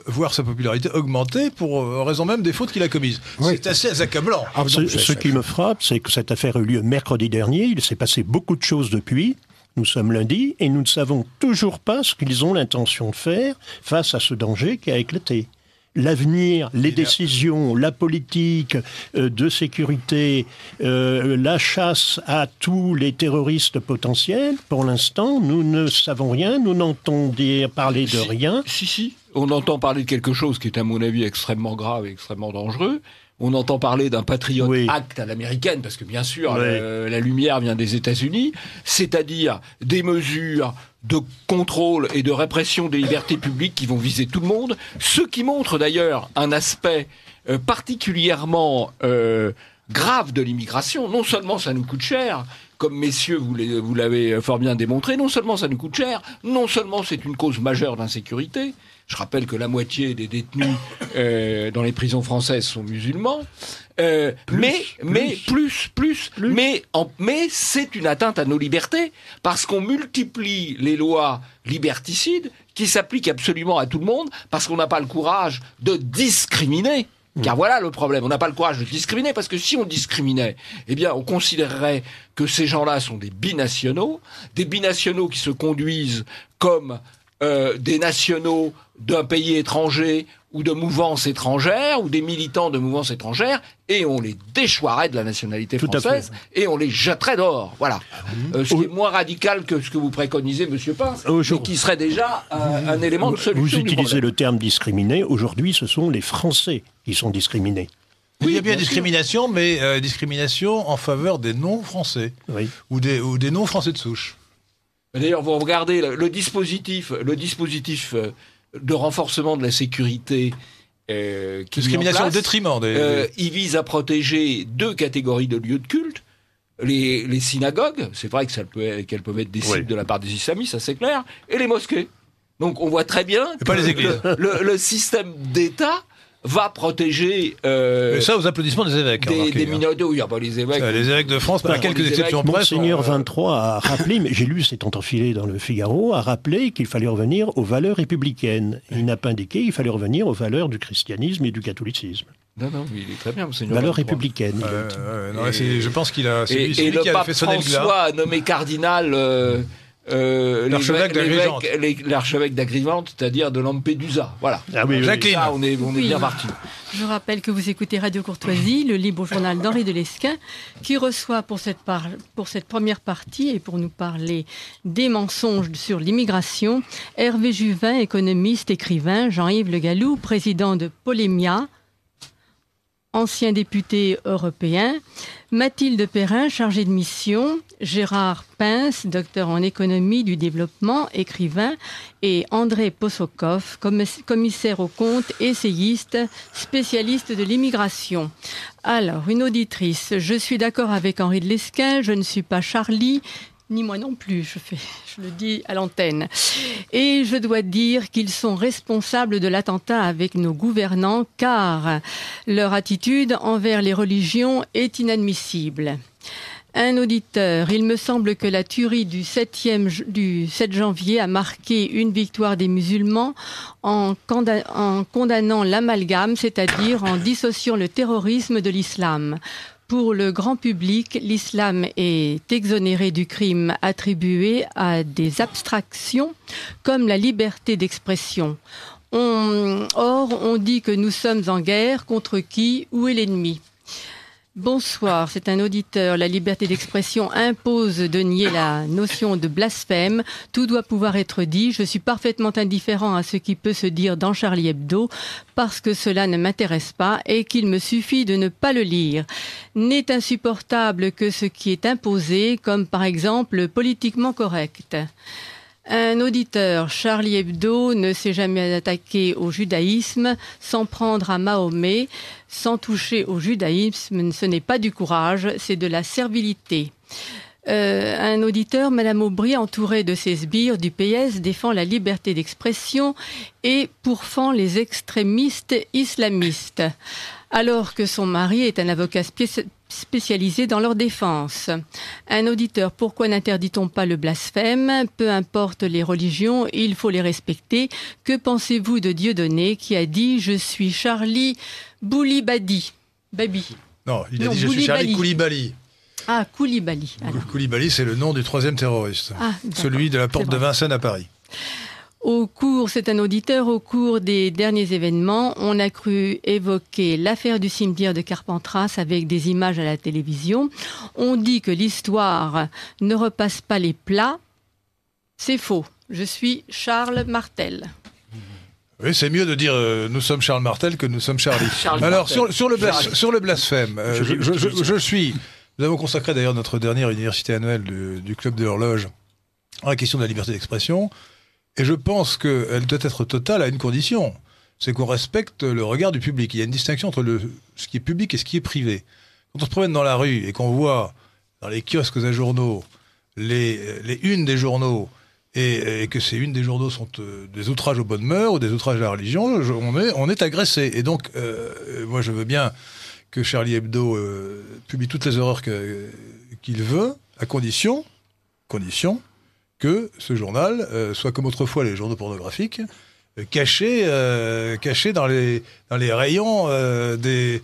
voir sa popularité augmenter pour raison même des fautes qu'il a commises. Oui. C'est assez accablant. Ce qui me frappe, c'est que cette affaire a eu lieu mercredi dernier. Il s'est passé beaucoup de choses depuis. Nous sommes lundi et nous ne savons toujours pas ce qu'ils ont l'intention de faire face à ce danger qui a éclaté. L'avenir, les décisions, la politique de sécurité, la chasse à tous les terroristes potentiels, pour l'instant, nous ne savons rien, nous n'entendons parler de rien. Si. On entend parler de quelque chose qui est, à mon avis, extrêmement grave et extrêmement dangereux. On entend parler d'un Patriot Act à l'américaine, parce que bien sûr, la lumière vient des États-Unis, c'est-à-dire des mesures de contrôle et de répression des libertés publiques qui vont viser tout le monde, ce qui montre d'ailleurs un aspect particulièrement grave de l'immigration. Non seulement ça nous coûte cher, comme messieurs vous l'avez fort bien démontré, non seulement ça nous coûte cher, non seulement c'est une cause majeure d'insécurité. Je rappelle que la moitié des détenus dans les prisons françaises sont musulmans. Mais c'est une atteinte à nos libertés parce qu'on multiplie les lois liberticides qui s'appliquent absolument à tout le monde parce qu'on n'a pas le courage de discriminer. Car voilà le problème, on n'a pas le courage de discriminer, parce que si on discriminait, eh bien on considérerait que ces gens-là sont des binationaux qui se conduisent comme des nationaux d'un pays étranger ou de mouvances étrangères, ou des militants de mouvances étrangères, et on les déchoirait de la nationalité française, et on les jetterait dehors. Voilà. Ce qui est moins radical que ce que vous préconisez, Monsieur Pince, mais qui serait déjà un élément de solution. Vous utilisez le terme discriminé. Aujourd'hui, ce sont les Français qui sont discriminés. Oui, il y a bien discrimination, mais discrimination en faveur des non-Français, ou des non-Français de souche. D'ailleurs, vous regardez le dispositif de renforcement de la sécurité. Discrimination au détriment il vise à protéger 2 catégories de lieux de culte. Les synagogues, c'est vrai qu'elles peuvent être des cibles de la part des islamistes, ça c'est clair, et les mosquées. Donc on voit très bien pas les églises. Le système d'État va protéger... Mais ça, aux applaudissements des évêques. Des minorités, oui, les évêques... les évêques de France, par quelques exceptions près... Monseigneur 23 a rappelé, mais j'ai lu, s'étant enfilé dans le Figaro, a rappelé qu'il fallait revenir aux valeurs républicaines. Il n'a pas indiqué qu'il fallait revenir aux valeurs du christianisme et du catholicisme. Non, il est très bien, Monseigneur. Valeurs républicaines. Je pense qu'il a... Et le pape François a nommé cardinal... l'archevêque d'Agrivente, c'est-à-dire de Lampedusa. Voilà. Jacqueline. Là, on est bien parti. Je rappelle que vous écoutez Radio Courtoisie, le libre journal d'Henri de Lesquen, qui reçoit pour cette première partie et pour nous parler des mensonges sur l'immigration, Hervé Juvin, économiste, écrivain, Jean-Yves Le Gallou, président de Polémia, ancien député européen, Mathilde Perrin, chargée de mission, Gérard Pince, docteur en économie du développement, écrivain, et André Possokov, commissaire aux comptes, essayiste, spécialiste de l'immigration. Alors, une auditrice, je suis d'accord avec Henri de Lesquen, je ne suis pas Charlie, ni moi non plus, je le dis à l'antenne. Et je dois dire qu'ils sont responsables de l'attentat avec nos gouvernants, car leur attitude envers les religions est inadmissible. Un auditeur, il me semble que la tuerie du 7 janvier a marqué une victoire des musulmans en condamnant l'amalgame, c'est-à-dire en dissociant le terrorisme de l'islam. Pour le grand public, l'islam est exonéré du crime attribué à des abstractions comme la liberté d'expression. Or, on dit que nous sommes en guerre contre qui? Où est l'ennemi? Bonsoir, c'est un auditeur. La liberté d'expression impose de nier la notion de blasphème. Tout doit pouvoir être dit. Je suis parfaitement indifférent à ce qui peut se dire dans Charlie Hebdo parce que cela ne m'intéresse pas et qu'il me suffit de ne pas le lire. N'est insupportable que ce qui est imposé, comme par exemple politiquement correct. Un auditeur, Charlie Hebdo, ne s'est jamais attaqué au judaïsme sans prendre à Mahomet, sans toucher au judaïsme. Ce n'est pas du courage, c'est de la servilité. Un auditeur, Madame Aubry, entourée de ses sbires du PS, défend la liberté d'expression et pourfend les extrémistes islamistes, alors que son mari est un avocat spécialisés dans leur défense. Un auditeur, pourquoi n'interdit-on pas le blasphème? Peu importe les religions, il faut les respecter. Que pensez-vous de Dieudonné qui a dit « Je suis Charlie Boulibaly ». Babi. Non, il a dit « Je suis Charlie Koulibaly ». Ah, Koulibaly. Koulibaly, c'est le nom du 3e terroriste. Celui de la porte de Vincennes à Paris. C'est un auditeur, au cours des derniers événements, on a cru évoquer l'affaire du cimetière de Carpentras avec des images à la télévision. On dit que l'histoire ne repasse pas les plats. C'est faux. Je suis Charles Martel. Oui, c'est mieux de dire nous sommes Charles Martel que nous sommes Charlie. Alors, sur le blasphème, nous avons consacré d'ailleurs notre dernière université annuelle du Club de l'Horloge à la question de la liberté d'expression. Et je pense qu'elle doit être totale à une condition, c'est qu'on respecte le regard du public. Il y a une distinction entre ce qui est public et ce qui est privé. Quand on se promène dans la rue et qu'on voit dans les kiosques à journaux les unes des journaux et que ces unes des journaux sont des outrages aux bonnes mœurs ou des outrages à la religion, on est agressé. Et donc, moi je veux bien que Charlie Hebdo publie toutes les horreurs qu'il veut, à condition que ce journal soit comme autrefois les journaux pornographiques, cachés dans les rayons des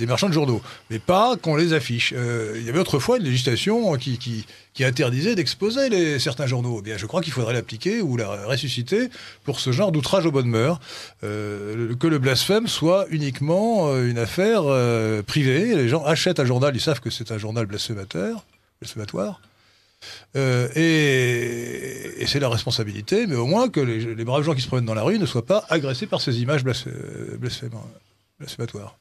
marchands de journaux, mais pas qu'on les affiche. Il y avait autrefois une législation qui interdisait d'exposer certains journaux. Eh bien, je crois qu'il faudrait l'appliquer ou la ressusciter pour ce genre d'outrage aux bonnes mœurs, que le blasphème soit uniquement une affaire privée. Les gens achètent un journal, ils savent que c'est un journal blasphématoire, et c'est la responsabilité, mais au moins que les braves gens qui se promènent dans la rue ne soient pas agressés par ces images blasphématoires.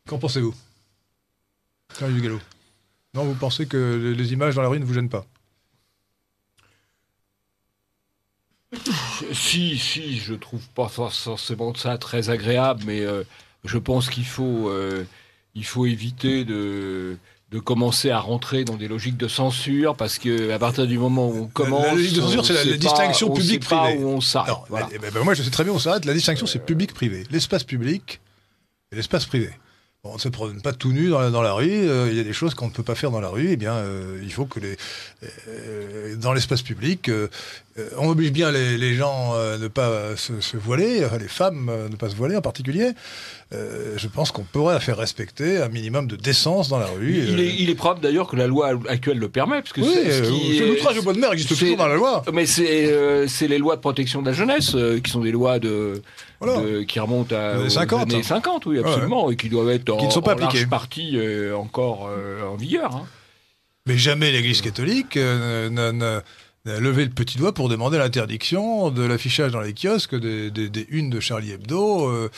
Qu'en pensez-vous, Jean-Yves Gallo? Non, vous pensez que les images dans la rue ne vous gênent pas? Si, je trouve pas forcément ça très agréable, mais je pense qu'il faut éviter de commencer à rentrer dans des logiques de censure, parce que à partir du moment où on commence... La logique de censure, c'est la distinction public-privé. On ne sait pas où on s'arrête. Voilà. Moi, je sais très bien où on s'arrête. La distinction, c'est public-privé. L'espace public et l'espace privé. Bon, on ne se promène pas tout nu dans la rue. Il y a des choses qu'on ne peut pas faire dans la rue. Eh bien, il faut que dans l'espace public, on oblige bien les gens à ne pas se voiler, les femmes ne pas se voiler en particulier. Je pense qu'on pourrait faire respecter un minimum de décence dans la rue. Il est probable d'ailleurs que la loi actuelle le permet, parce que l'outrage aux bonnes mœurs existe toujours dans la loi. Mais c'est les lois de protection de la jeunesse qui sont des lois qui remontent aux années 50, oui, absolument, et qui doivent être qui ne sont pas en large partie encore en vigueur. Hein. Mais jamais l'Église catholique n'a levé le petit doigt pour demander l'interdiction de l'affichage dans les kiosques des unes de Charlie Hebdo,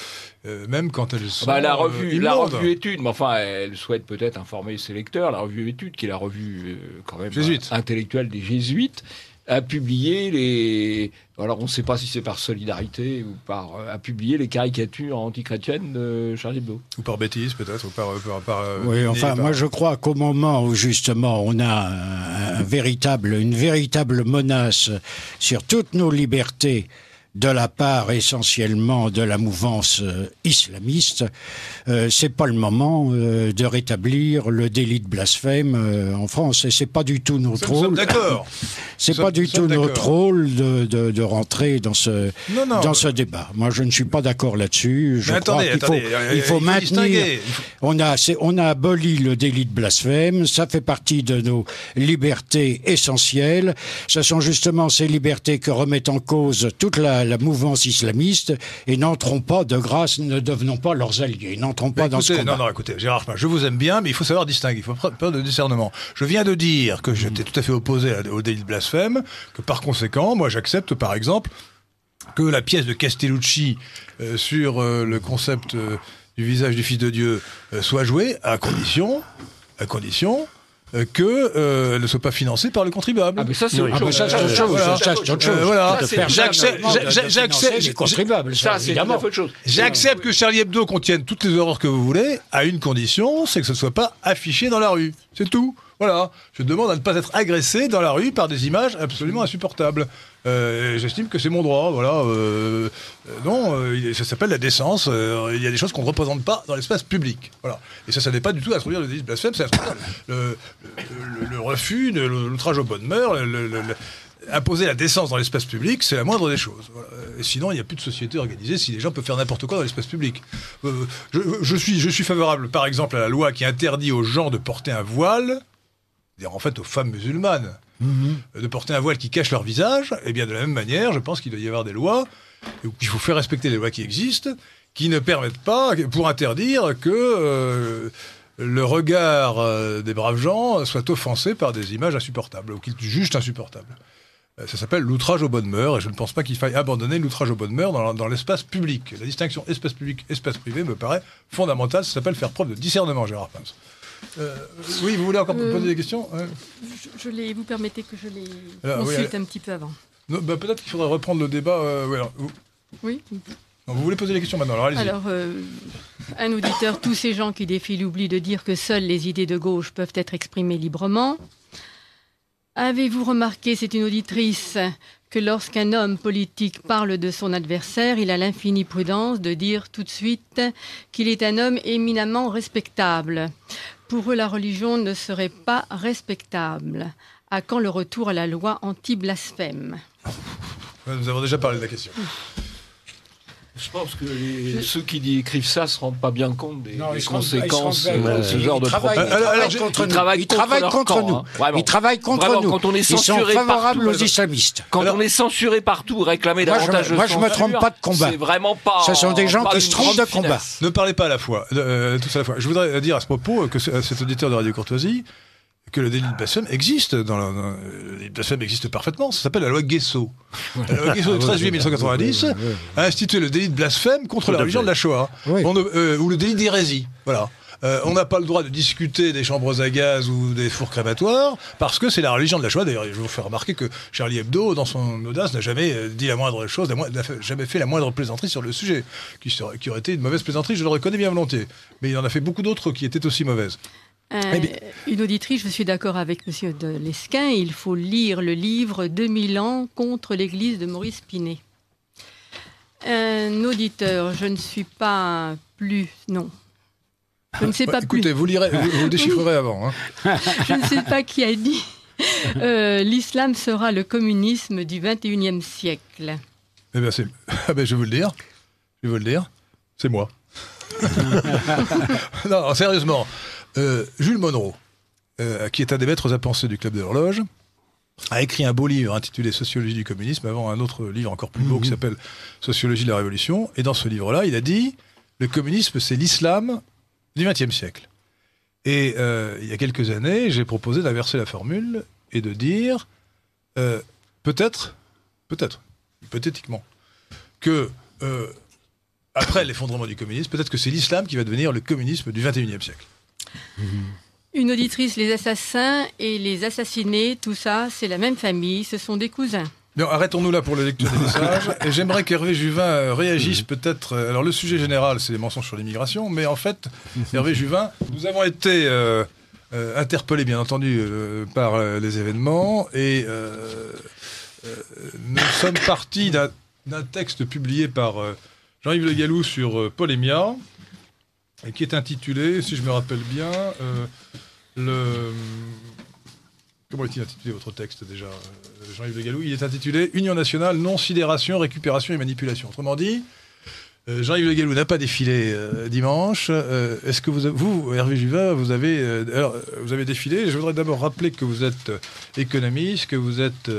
même quand elles sont la revue Études, mais enfin, elle souhaite peut-être informer ses lecteurs. La revue Études, qui est la revue quand même intellectuelle des Jésuites, a publié alors on ne sait pas si c'est par solidarité ou a publié les caricatures antichrétiennes de Charlie Hebdo. Ou par bêtise peut-être, ou par oui, enfin, moi je crois qu'au moment où justement on a une véritable menace sur toutes nos libertés, de la part essentiellement de la mouvance islamiste, c'est pas le moment de rétablir le délit de blasphème en France. Et c'est pas du tout notre rôle. D'accord. C'est pas du tout notre rôle de rentrer dans ce débat. Moi, je ne suis pas d'accord là-dessus. Je crois qu'il faut maintenir. On a aboli le délit de blasphème. Ça fait partie de nos libertés essentielles. Ce sont justement ces libertés que remettent en cause toute la mouvance islamiste, et n'entrons pas de grâce, ne devenons pas leurs alliés, n'entrons pas dans ce combat. Non, écoutez, Gérard, je vous aime bien, mais il faut savoir distinguer, il faut faire de discernement. Je viens de dire que j'étais tout à fait opposé au délit de blasphème, que par conséquent, moi j'accepte par exemple que la pièce de Castellucci sur le concept du visage du Fils de Dieu soit jouée à condition qu'elle ne soit pas financée par le contribuable. Ah, mais ça, c'est autre chose. Ça, c'est autre chose. Voilà. J'accepte. Les contribuables, ça, c'est évidemment autre chose. J'accepte que Charlie Hebdo contienne toutes les horreurs que vous voulez, à une condition, c'est que ce ne soit pas affiché dans la rue. C'est tout. Voilà. Je demande à ne pas être agressé dans la rue par des images absolument insupportables. J'estime que c'est mon droit. Voilà. Ça s'appelle la décence. Il y a des choses qu'on ne représente pas dans l'espace public. Voilà. Et ça n'est pas du tout introduire le délit de blasphème, c'est introduire le refus, l'outrage aux bonnes mœurs, imposer la décence dans l'espace public, c'est la moindre des choses. Voilà. Et sinon, il n'y a plus de société organisée si les gens peuvent faire n'importe quoi dans l'espace public. Je suis favorable, par exemple, à la loi qui interdit aux gens de porter un voile, c'est-à-dire en fait aux femmes musulmanes, de porter un voile qui cache leur visage. Et bien de la même manière, je pense qu'il doit y avoir des lois, il faut faire respecter les lois qui existent, qui ne permettent pas, pour interdire que le regard des braves gens soit offensé par des images insupportables, ou qu'ils jugent insupportables. Ça s'appelle l'outrage aux bonnes mœurs, et je ne pense pas qu'il faille abandonner l'outrage aux bonnes mœurs dans l'espace public. La distinction espace public, espace privé me paraît fondamentale. Ça s'appelle faire preuve de discernement, Gérard Pins. Oui, vous voulez encore poser des questions? Vous permettez que je les consulte un petit peu avant. Peut-être qu'il faudrait reprendre le débat. Oui. Vous voulez poser les questions maintenant, alors allez-y. Alors, un auditeur, tous ces gens qui défient l'oubli de dire que seules les idées de gauche peuvent être exprimées librement. Avez-vous remarqué, c'est une auditrice, que lorsqu'un homme politique parle de son adversaire, il a l'infinie prudence de dire tout de suite qu'il est un homme éminemment respectable. Pour eux, la religion ne serait pas respectable. À quand le retour à la loi anti-blasphème ? Nous avons déjà parlé de la question. Je pense que ceux qui écrivent ça ne se rendent pas bien compte des conséquences de ce genre de propos. Ils travaillent contre nous. Ils travaillent contre nous. Quand on est censuré, ils sont favorables aux islamistes. Quand on est censuré partout, réclamer davantage de censure, je me trompe pas de combat. C'est vraiment pas. Ce sont des gens qui se trompent de combat. Ne parlez pas à la fois, tous à la fois. Je voudrais dire à ce propos que cet auditeur de Radio Courtoisie que le délit de blasphème existe. Le délit de blasphème existe parfaitement. Ça s'appelle la loi Guesso. La loi Guesso du 13 juillet 1990 a institué le délit de blasphème contre la religion de la Shoah, ou le délit d'hérésie. Voilà. On n'a pas le droit de discuter des chambres à gaz ou des fours crématoires parce que c'est la religion de la Shoah. D'ailleurs, je vous fais remarquer que Charlie Hebdo, dans son audace, n'a jamais dit la moindre chose, n'a jamais fait la moindre plaisanterie sur le sujet, qui aurait été une mauvaise plaisanterie, je le reconnais bien volontiers. Mais il en a fait beaucoup d'autres qui étaient aussi mauvaises. Une auditrice, je suis d'accord avec M. de Lesquen, il faut lire le livre 2000 ans contre l'Église de Maurice Pinet. Un auditeur, je ne suis pas plus... Non. Je ne sais pas écoutez, plus. Vous lirez, vous déchiffrerez avant. Hein. Je ne sais pas qui a dit l'islam sera le communisme du 21e siècle. Eh bien, je vais vous le dire. Je vais vous le dire. C'est moi. Non, sérieusement. Jules Monroe, qui est un des maîtres à penser du Club de l'Horloge, a écrit un beau livre intitulé Sociologie du communisme, avant un autre livre encore plus beau qui s'appelle Sociologie de la Révolution. Et dans ce livre-là, il a dit le communisme, c'est l'islam du XXe siècle. Et il y a quelques années, j'ai proposé d'inverser la formule et de dire peut-être, hypothétiquement, que après l'effondrement du communisme, peut-être que c'est l'islam qui va devenir le communisme du XXIe siècle. Une auditrice, les assassins et les assassinés, tout ça, c'est la même famille, ce sont des cousins. Bien, arrêtons-nous là pour la lecture des messages. Et j'aimerais qu'Hervé Juvin réagisse peut-être. Alors, le sujet général, c'est les mensonges sur l'immigration, mais en fait, Hervé Juvin, nous avons été interpellés, bien entendu, par les événements, et nous sommes partis d'un texte publié par Jean-Yves Le Gallou sur Polémia, et qui est intitulé, si je me rappelle bien, Comment est-il intitulé votre texte déjà, Jean-Yves Le Gallou? Il est intitulé « Union nationale, non, sidération, récupération et manipulation ». Autrement dit, Jean-Yves Le Gallou n'a pas défilé dimanche. Est-ce que vous, Hervé Juvin, vous avez défilé? Je voudrais d'abord rappeler que vous êtes économiste, que vous êtes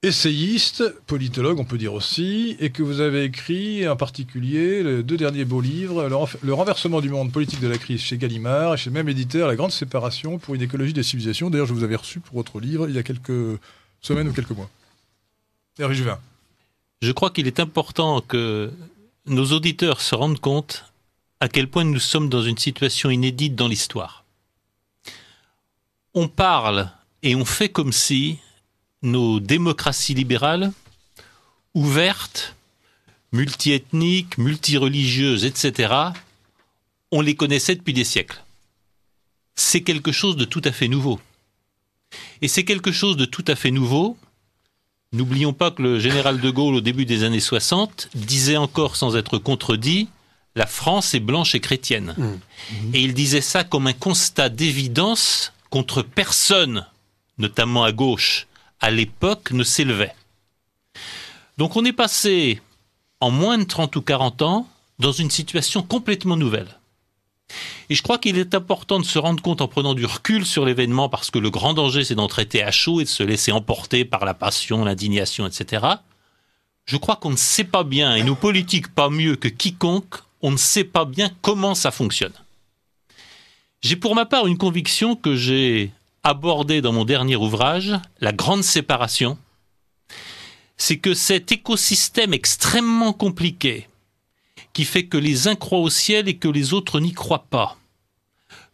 essayiste, politologue, on peut dire aussi, et que vous avez écrit en particulier les 2 derniers beaux livres, Le renversement du monde politique de la crise chez Gallimard, et chez le même éditeur, La grande séparation pour une écologie des civilisations. D'ailleurs, je vous avais reçu pour votre livre il y a quelques semaines ou quelques mois. Hervé Juvin. Je crois qu'il est important que nos auditeurs se rendent compte à quel point nous sommes dans une situation inédite dans l'histoire. On parle et on fait comme si nos démocraties libérales, ouvertes, multiethniques, multireligieuses, etc., on les connaissait depuis des siècles. C'est quelque chose de tout à fait nouveau. Et c'est quelque chose de tout à fait nouveau. N'oublions pas que le général de Gaulle, au début des années 60, disait encore sans être contredit « La France est blanche et chrétienne ». Et il disait ça comme un constat d'évidence contre personne, notamment à gauche, à l'époque, ne s'élevait. Donc on est passé, en moins de 30 ou 40 ans, dans une situation complètement nouvelle. Et je crois qu'il est important de se rendre compte en prenant du recul sur l'événement, parce que le grand danger, c'est d'en traiter à chaud et de se laisser emporter par la passion, l'indignation, etc. Je crois qu'on ne sait pas bien, et nos politiques pas mieux que quiconque, on ne sait pas bien comment ça fonctionne. J'ai pour ma part une conviction que j'ai abordée dans mon dernier ouvrage, La grande séparation, c'est que cet écosystème extrêmement compliqué, qui fait que les uns croient au ciel et que les autres n'y croient pas,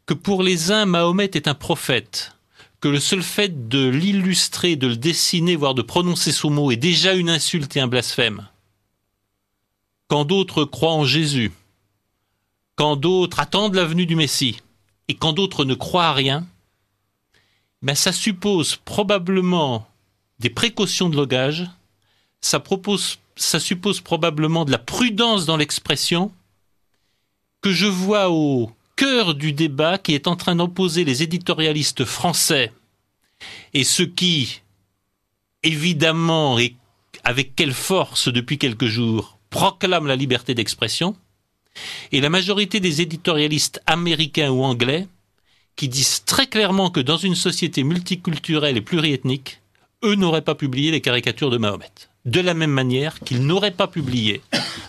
que pour les uns, Mahomet est un prophète, que le seul fait de l'illustrer, de le dessiner, voire de prononcer son mot est déjà une insulte et un blasphème, quand d'autres croient en Jésus, quand d'autres attendent la venue du Messie, et quand d'autres ne croient à rien, ben ça suppose probablement des précautions de langage, ça suppose probablement de la prudence dans l'expression, que je vois au cœur du débat qui est en train d'opposer les éditorialistes français et ceux qui, évidemment, et avec quelle force, depuis quelques jours, proclame la liberté d'expression, et la majorité des éditorialistes américains ou anglais qui disent très clairement que dans une société multiculturelle et pluriethnique, eux n'auraient pas publié les caricatures de Mahomet. De la même manière qu'ils n'auraient pas publié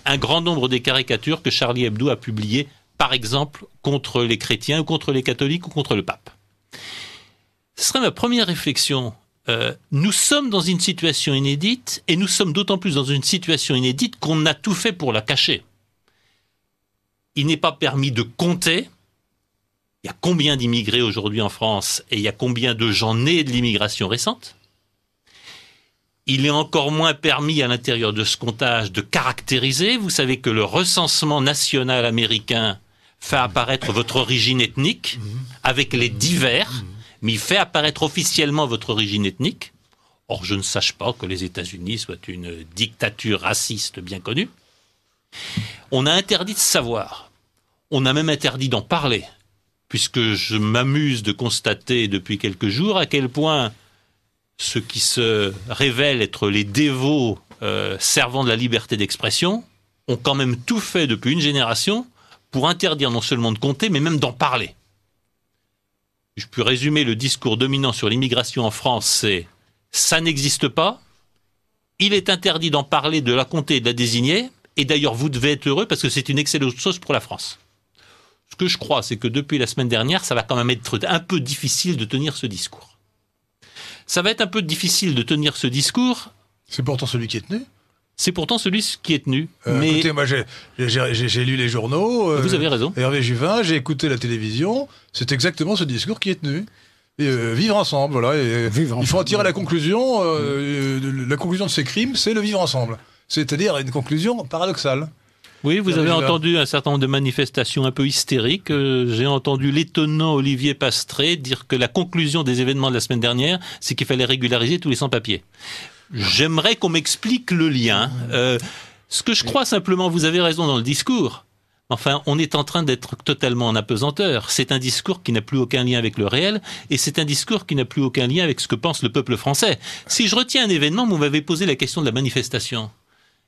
un grand nombre des caricatures que Charlie Hebdo a publiées, par exemple, contre les chrétiens ou contre les catholiques ou contre le pape. Ce serait ma première réflexion. Nous sommes dans une situation inédite, et nous sommes d'autant plus dans une situation inédite qu'on a tout fait pour la cacher. Il n'est pas permis de compter. Il y a combien d'immigrés aujourd'hui en France et il y a combien de gens nés de l'immigration récente? Il est encore moins permis à l'intérieur de ce comptage de caractériser. Vous savez que le recensement national américain fait apparaître votre origine ethnique avec les divers, mais il fait apparaître officiellement votre origine ethnique. Or, je ne sache pas que les États-Unis soient une dictature raciste bien connue. On a interdit de savoir. On a même interdit d'en parler, puisque je m'amuse de constater depuis quelques jours à quel point ceux qui se révèlent être les dévots servant de la liberté d'expression ont quand même tout fait depuis une génération pour interdire non seulement de compter, mais même d'en parler. Je peux résumer le discours dominant sur l'immigration en France, c'est « ça n'existe pas, il est interdit d'en parler, de la compter et de la désigner, et d'ailleurs vous devez être heureux parce que c'est une excellente chose pour la France ». Ce que je crois, c'est que depuis la semaine dernière, ça va quand même être un peu difficile de tenir ce discours. Ça va être un peu difficile de tenir ce discours. C'est pourtant celui qui est tenu. C'est pourtant celui qui est tenu. Mais... Écoutez, moi j'ai lu les journaux. Vous avez raison. Hervé Juvin, j'ai écouté la télévision. C'est exactement ce discours qui est tenu. Et, vivre ensemble, voilà. Il faut en tirer la conclusion. La conclusion de ces crimes, c'est le vivre ensemble. C'est-à-dire une conclusion paradoxale. Oui, vous avez entendu un certain nombre de manifestations un peu hystériques. J'ai entendu l'étonnant Olivier Pastré dire que la conclusion des événements de la semaine dernière, c'est qu'il fallait régulariser tous les sans-papiers. J'aimerais qu'on m'explique le lien. Ce que je crois simplement, vous avez raison dans le discours. Enfin, on est en train d'être totalement en apesanteur. C'est un discours qui n'a plus aucun lien avec le réel, et c'est un discours qui n'a plus aucun lien avec ce que pense le peuple français. Si je retiens un événement, vous m'avez posé la question de la manifestation.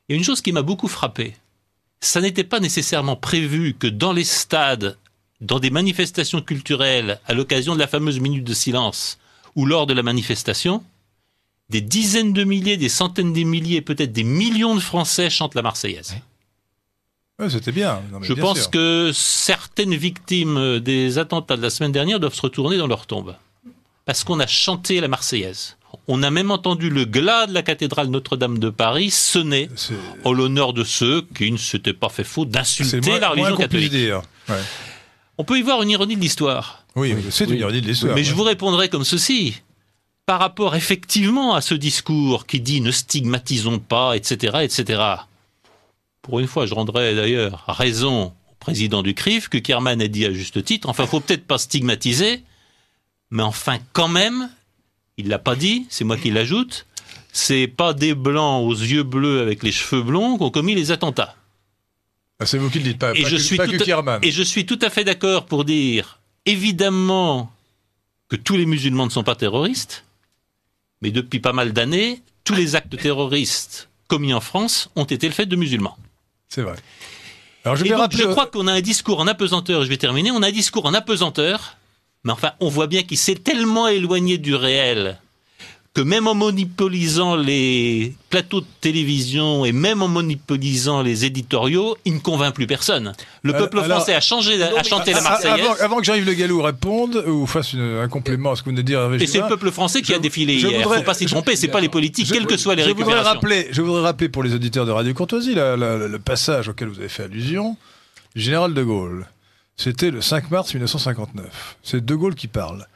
Il y a une chose qui m'a beaucoup frappé. Ça n'était pas nécessairement prévu que dans les stades, dans des manifestations culturelles, à l'occasion de la fameuse minute de silence, ou lors de la manifestation, des dizaines de milliers, des centaines de milliers, peut-être des millions de Français chantent la Marseillaise. Oui, c'était bien. Non, je pense que certaines victimes des attentats de la semaine dernière doivent se retourner dans leur tombe. Parce qu'on a chanté la Marseillaise. On a même entendu le glas de la cathédrale Notre-Dame de Paris sonner en l'honneur de ceux qui ne s'étaient pas fait faux d'insulter la religion catholique. Ouais. On peut y voir une ironie de l'histoire. Oui, c'est une ironie de l'histoire. Mais je vous répondrai comme ceci. Par rapport effectivement à ce discours qui dit « ne stigmatisons pas », etc., etc. Pour une fois, je rendrai d'ailleurs raison au président du CRIF, que Kerman a dit à juste titre. Enfin, il ne faut peut-être pas stigmatiser, mais enfin, quand même... Il l'a pas dit, c'est moi qui l'ajoute. C'est pas des blancs aux yeux bleus avec les cheveux blonds qui ont commis les attentats. Ah, c'est vous qui le dites, pas que Kerman. Et je suis tout à fait d'accord pour dire, évidemment, que tous les musulmans ne sont pas terroristes, mais depuis pas mal d'années, tous les actes terroristes commis en France ont été le fait de musulmans. C'est vrai. Alors je crois qu'on a un discours en apesanteur, je vais terminer, on a un discours en apesanteur. Mais enfin, on voit bien qu'il s'est tellement éloigné du réel que même en monopolisant les plateaux de télévision et même en monopolisant les éditoriaux, il ne convainc plus personne. Le peuple français a chanté la Marseillaise. Avant que Jean-Yves Le Gallou réponde ou fasse un complément à ce que vous venez de dire... Et c'est le peuple français qui a défilé hier. Il ne faut pas s'y tromper, ce n'est pas les politiques, quelles que soient les récupérations. Je voudrais rappeler pour les auditeurs de Radio Courtoisie le passage auquel vous avez fait allusion du général de Gaulle. C'était le 5 mars 1959. C'est De Gaulle qui parle.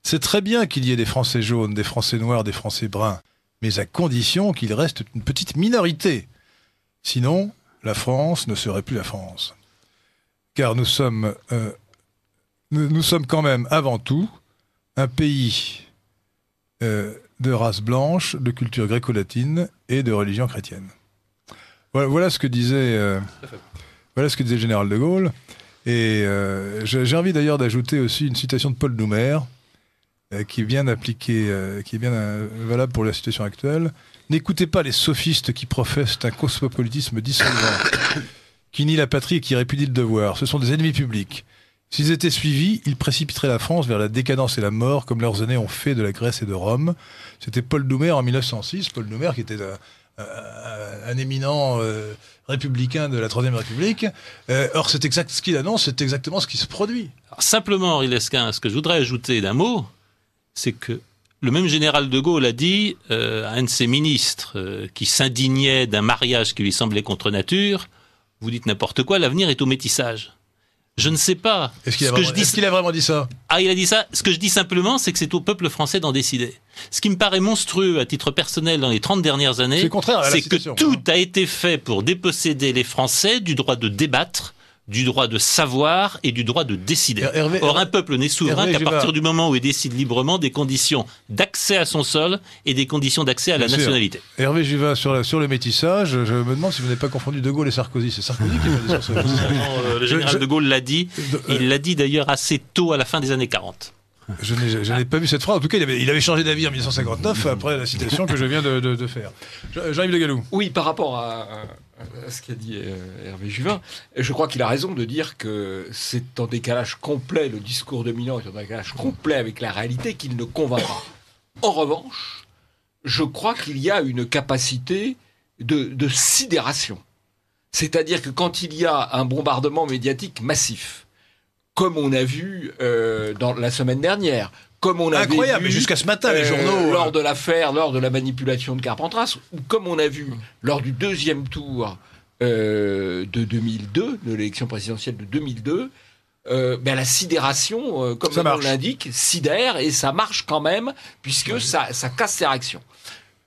C'est très bien qu'il y ait des Français jaunes, des Français noirs, des Français bruns, mais à condition qu'il reste une petite minorité. Sinon, la France ne serait plus la France. Car nous sommes quand même, avant tout, un pays de race blanche, de culture gréco-latine et de religion chrétienne. Voilà ce que disait le général de Gaulle. Et j'ai envie d'ailleurs d'ajouter aussi une citation de Paul Doumer, qui est bien appliqué, qui est bien valable pour la situation actuelle. N'écoutez pas les sophistes qui professent un cosmopolitisme dissolvant, qui nie la patrie et qui répudie le devoir. Ce sont des ennemis publics. S'ils étaient suivis, ils précipiteraient la France vers la décadence et la mort, comme leurs aînés ont fait de la Grèce et de Rome. C'était Paul Doumer en 1906. Paul Doumer qui était un éminent républicain de la Troisième République. Or, ce qu'il annonce, c'est exactement ce qui se produit. Alors, simplement, Henri Lesquin, ce que je voudrais ajouter d'un mot, c'est que le même général de Gaulle a dit à un de ses ministres qui s'indignait d'un mariage qui lui semblait contre nature, vous dites n'importe quoi, l'avenir est au métissage. Je ne sais pas. Est-ce qu'il a vraiment dit ça ? Ah, il a dit ça. Ce que je dis simplement, c'est que c'est au peuple français d'en décider. Ce qui me paraît monstrueux à titre personnel dans les 30 dernières années, c'est que tout a été fait pour déposséder les Français du droit de débattre, du droit de savoir et du droit de décider. Or, un peuple n'est souverain qu'à partir du moment où il décide librement des conditions d'accès à son sol et des conditions d'accès à la nationalité. Hervé Juvin, sur le métissage, je me demande si vous n'avez pas confondu De Gaulle et Sarkozy. C'est Sarkozy qui a dit sur ce métissage. Le général de Gaulle l'a dit. Il l'a dit d'ailleurs assez tôt, à la fin des années 40. Je n'ai pas vu cette phrase. En tout cas, il avait changé d'avis en 1959, après la citation que je viens de faire. Jean-Yves Le Gallou. Oui, par rapport à ce qu'a dit Hervé Juvin, je crois qu'il a raison de dire que c'est en décalage complet, le discours dominant est en décalage complet avec la réalité qu'il ne convainc pas. En revanche, je crois qu'il y a une capacité de sidération. C'est-à-dire que quand il y a un bombardement médiatique massif, comme on a vu dans la semaine dernière, comme on avait incroyable, vu jusqu'à ce matin, les journaux lors de l'affaire, lors de la manipulation de Carpentras, ou comme on a vu lors du deuxième tour de 2002, de l'élection présidentielle de 2002, la sidération, comme on l'indique, sidère, et ça marche quand même, puisque ça casse ses réactions.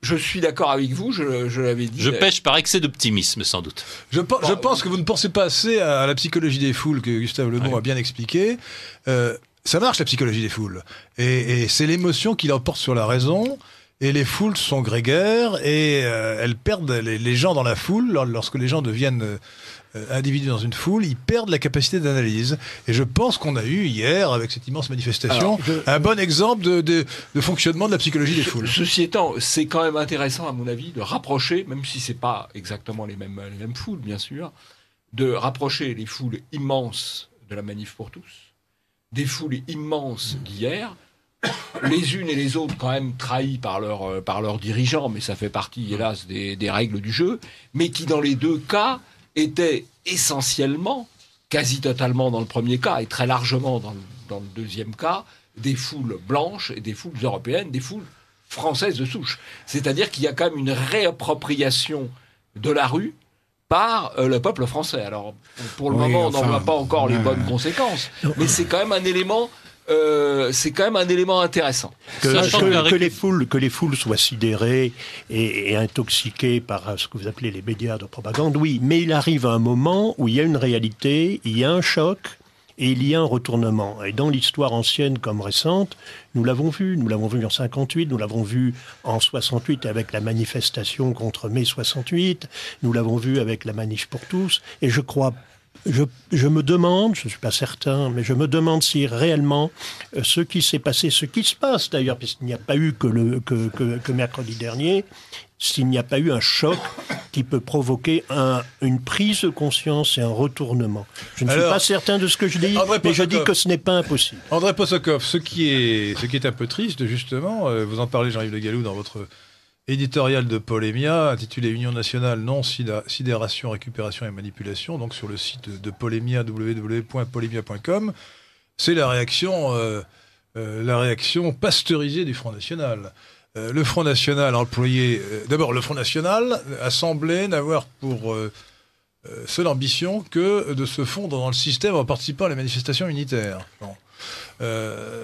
Je suis d'accord avec vous, je l'avais dit. Je pêche par excès d'optimisme, sans doute. Je pense que vous ne pensez pas assez à la psychologie des foules que Gustave Le Bon a bien expliqué. Ça marche, la psychologie des foules. Et c'est l'émotion qui l'emporte sur la raison. Et les foules sont grégaires et elles perdent les gens dans la foule. Lorsque les gens deviennent individus dans une foule, ils perdent la capacité d'analyse. Et je pense qu'on a eu hier, avec cette immense manifestation, un bon exemple de fonctionnement de la psychologie des foules. Ceci étant, c'est quand même intéressant, à mon avis, de rapprocher, même si c'est pas exactement les mêmes foules, bien sûr, de rapprocher les foules immenses de la Manif pour tous, des foules immenses d'hier, les unes et les autres quand même trahies par leurs dirigeants, mais ça fait partie, hélas, des règles du jeu, mais qui, dans les deux cas, étaient essentiellement, quasi totalement dans le premier cas, et très largement dans le deuxième cas, des foules blanches et des foules européennes, des foules françaises de souche. C'est-à-dire qu'il y a quand même une réappropriation de la rue par le peuple français. Alors, pour le moment, on n'en voit pas encore les bonnes conséquences, mais c'est quand même un élément... intéressant. Que les foules soient sidérées et intoxiquées par ce que vous appelez les médias de propagande, oui, mais il arrive un moment où il y a une réalité, il y a un choc et il y a un retournement. Et dans l'histoire ancienne comme récente, nous l'avons vu en 58, nous l'avons vu en 68 avec la manifestation contre mai 68, nous l'avons vu avec la manif pour tous, et je crois... Je me demande, je ne suis pas certain, mais je me demande si réellement ce qui s'est passé, ce qui se passe d'ailleurs, puisqu'il n'y a pas eu que mercredi dernier, s'il n'y a pas eu un choc qui peut provoquer une prise de conscience et un retournement. Je ne suis pas certain de ce que je dis, mais je dis que ce n'est pas impossible. André Possokov, ce qui est un peu triste, justement, vous en parlez, Jean-Yves Le Gallou, dans votre éditorial de Polémia, intitulé Union nationale, non, sidération, récupération et manipulation, donc sur le site de Polémia, www.polémia.com, c'est la réaction pasteurisée du Front National. Le Front National d'abord, le Front National a semblé n'avoir pour seule ambition que de se fondre dans le système en participant à la manifestation unitaire. Bon.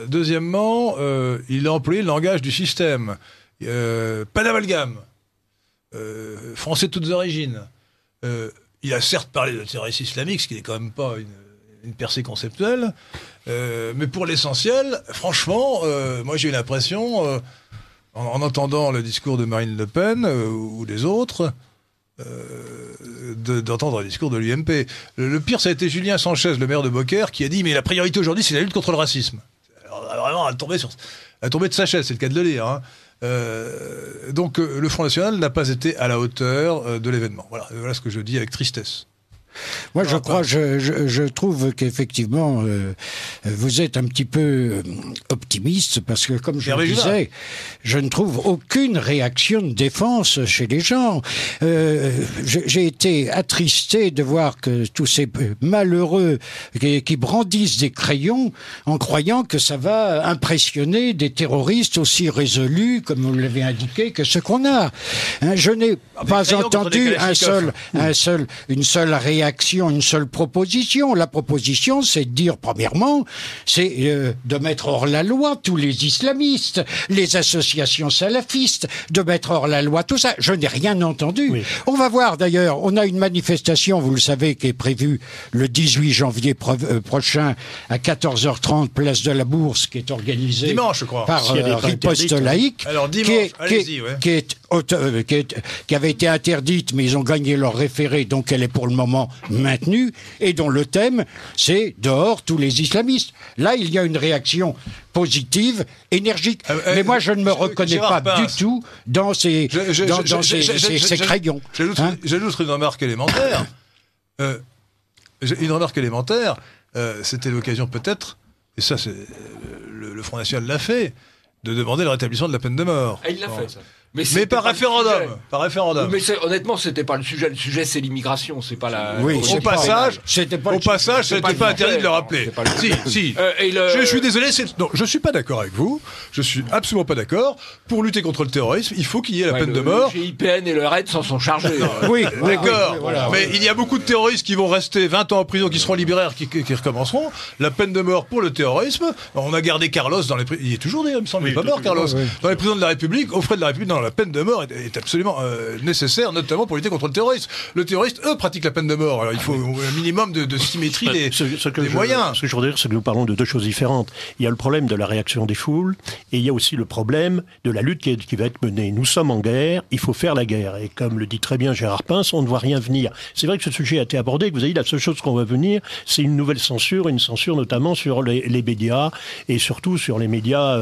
Deuxièmement, il a employé le langage du système. Pas d'amalgame, français de toutes origines. Il a certes parlé de terrorisme islamique, ce qui n'est quand même pas une percée conceptuelle, mais pour l'essentiel, franchement, moi j'ai eu l'impression, en entendant le discours de Marine Le Pen ou des autres, d'entendre le discours de l'UMP. Le pire, ça a été Julien Sanchez, le maire de Beaucaire, qui a dit « mais la priorité aujourd'hui, c'est la lutte contre le racisme ». vraiment, elle tombait de sa chaise, c'est le cas de le dire. Hein. Donc le Front National n'a pas été à la hauteur de l'événement. Voilà ce que je dis avec tristesse. Moi, je trouve qu'effectivement, vous êtes un petit peu optimiste parce que, comme je le disais, je ne trouve aucune réaction de défense chez les gens. J'ai été attristé de voir que tous ces malheureux qui brandissent des crayons en croyant que ça va impressionner des terroristes aussi résolus, comme vous l'avez indiqué, que ce qu'on a. Hein, je n'ai pas entendu une seule réaction, une seule proposition. La proposition, c'est de dire, premièrement, c'est de mettre hors la loi tous les islamistes, les associations salafistes, de mettre hors la loi tout ça. Je n'ai rien entendu. Oui. On va voir d'ailleurs, on a une manifestation, vous le savez, qui est prévue le 18 janvier prochain à 14h30, place de la Bourse, qui est organisée dimanche, je crois, par Riposte Laïque. Alors dimanche, qui avait été interdite, mais ils ont gagné leur référé, donc elle est pour le moment maintenue, et dont le thème, c'est dehors tous les islamistes. Là, il y a une réaction positive, énergique. Mais moi, je ne me reconnais pas du tout dans ces crayons. J'ajoute une remarque élémentaire. C'était l'occasion peut-être, et ça, le Front National l'a fait, de demander le rétablissement de la peine de mort. Et il l'a fait, ça. Mais par référendum. Mais honnêtement, c'était pas le sujet. Le sujet, c'est l'immigration, c'est pas la. Oui, au passage, c'était pas interdit de le rappeler. Si. Je suis désolé. Non, je suis pas d'accord avec vous. Je suis absolument pas d'accord. Pour lutter contre le terrorisme, il faut qu'il y ait la peine de mort. Le GIPN et le RAID s'en sont chargés. Oui, d'accord. Mais il y a beaucoup de terroristes qui vont rester 20 ans en prison, qui seront libérés, qui recommenceront. La peine de mort pour le terrorisme. On a gardé Carlos dans les prisons. Il est toujours, il me semble, pas mort, Carlos. Dans les prisons de la République, aux frais de la République. La peine de mort est absolument nécessaire, notamment pour lutter contre le terrorisme. Le terroriste, eux, pratiquent la peine de mort. Alors il faut un minimum de symétrie des moyens. Ce que je voudrais dire, c'est que nous parlons de deux choses différentes. Il y a le problème de la réaction des foules, et il y a aussi le problème de la lutte qui va être menée. Nous sommes en guerre, il faut faire la guerre. Et comme le dit très bien Gérard Pince, on ne voit rien venir. C'est vrai que ce sujet a été abordé, que vous avez dit, la seule chose qu'on va venir, c'est une nouvelle censure, une censure notamment sur les médias, et surtout sur les médias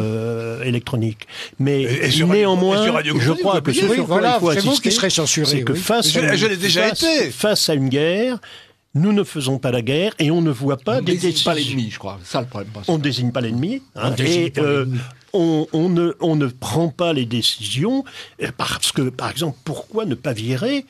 électroniques. Mais néanmoins, je crois que ce sur quoi il faut insister, c'est que face à une guerre, nous ne faisons pas la guerre et on ne voit pas des décisions. On ne désigne pas l'ennemi, je crois. Ça, le problème. On ne désigne pas l'ennemi. On ne prend pas les décisions parce que, par exemple, pourquoi ne pas virer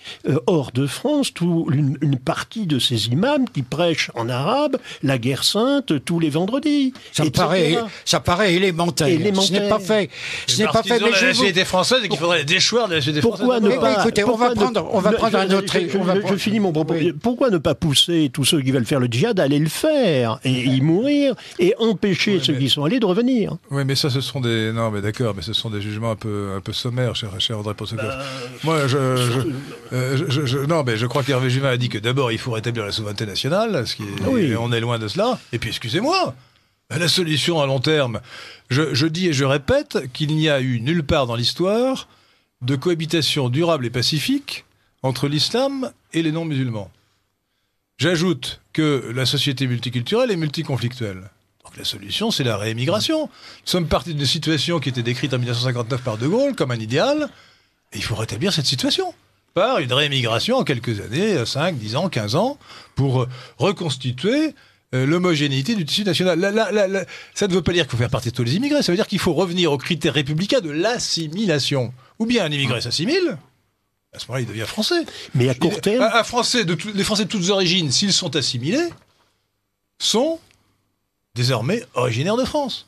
hors de France une partie de ces imams qui prêchent en arabe la guerre sainte tous les vendredis? Ça paraît élémentaire. Ce n'est pas fait. Ce n'est pas fait. Mais la nationalité française et qu'il faudrait les déchoir de la nationalité française. Pourquoi ne pas? Écoutez, on va prendre un autre. Je finis mon propos. Oui. Pourquoi ne pas pousser tous ceux qui veulent faire le djihad à aller le faire et y mourir et empêcher ceux qui sont allés de revenir? Oui, mais ça, ce sont des. Non, mais d'accord, mais ce sont des jugements un peu sommaires, cher André Possecoff. Moi, non, mais je crois qu'Hervé Juvin a dit que d'abord, il faut rétablir la souveraineté nationale, et on est loin de cela. Et puis, excusez-moi, la solution à long terme, je dis et je répète qu'il n'y a eu nulle part dans l'histoire de cohabitation durable et pacifique entre l'islam et les non-musulmans. J'ajoute que la société multiculturelle est multiconflictuelle. Donc la solution, c'est la réémigration. Nous sommes partis d'une situation qui était décrite en 1959 par De Gaulle comme un idéal, et il faut rétablir cette situation par une réémigration en quelques années, 5, 10 ans, 15 ans, pour reconstituer l'homogénéité du tissu national. Ça ne veut pas dire qu'il faut faire partie de tous les immigrés, ça veut dire qu'il faut revenir aux critères républicains de l'assimilation. Ou bien un immigré s'assimile, à ce moment-là, il devient français. Mais à court terme... Les Français de toutes origines, s'ils sont assimilés, sont désormais originaires de France.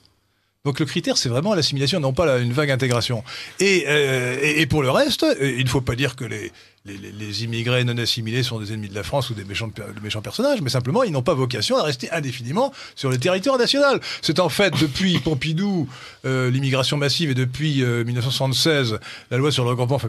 Donc le critère, c'est vraiment l'assimilation, non pas une vague intégration. Et pour le reste, il ne faut pas dire que les immigrés non assimilés sont des ennemis de la France ou des méchants personnages, mais simplement, ils n'ont pas vocation à rester indéfiniment sur le territoire national. C'est en fait, depuis Pompidou, l'immigration massive, et depuis 1976, la loi sur le regroupement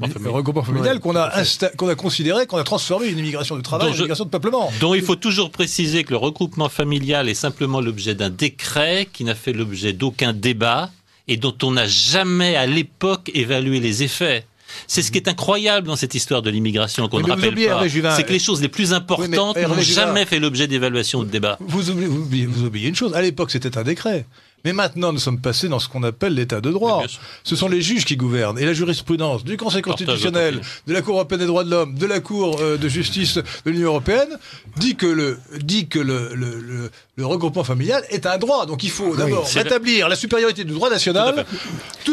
familial, qu'on a considéré, qu'on a transformé une immigration de travail en immigration de peuplement. Donc il faut toujours préciser que le regroupement familial est simplement l'objet d'un décret qui n'a fait l'objet d'aucun débat et dont on n'a jamais, à l'époque, évalué les effets. C'est ce qui est incroyable dans cette histoire de l'immigration qu'on ne rappelle pas. C'est que les choses les plus importantes n'ont jamais fait l'objet d'évaluation ou de débat. Vous oubliez une chose. À l'époque, c'était un décret. Mais maintenant, nous sommes passés dans ce qu'on appelle l'état de droit. Ce sont les juges qui gouvernent. Et la jurisprudence du Conseil constitutionnel, de la Cour européenne des droits de l'homme, de la Cour de justice de l'Union européenne, dit que le regroupement familial est un droit. Donc il faut d'abord rétablir la supériorité du droit national.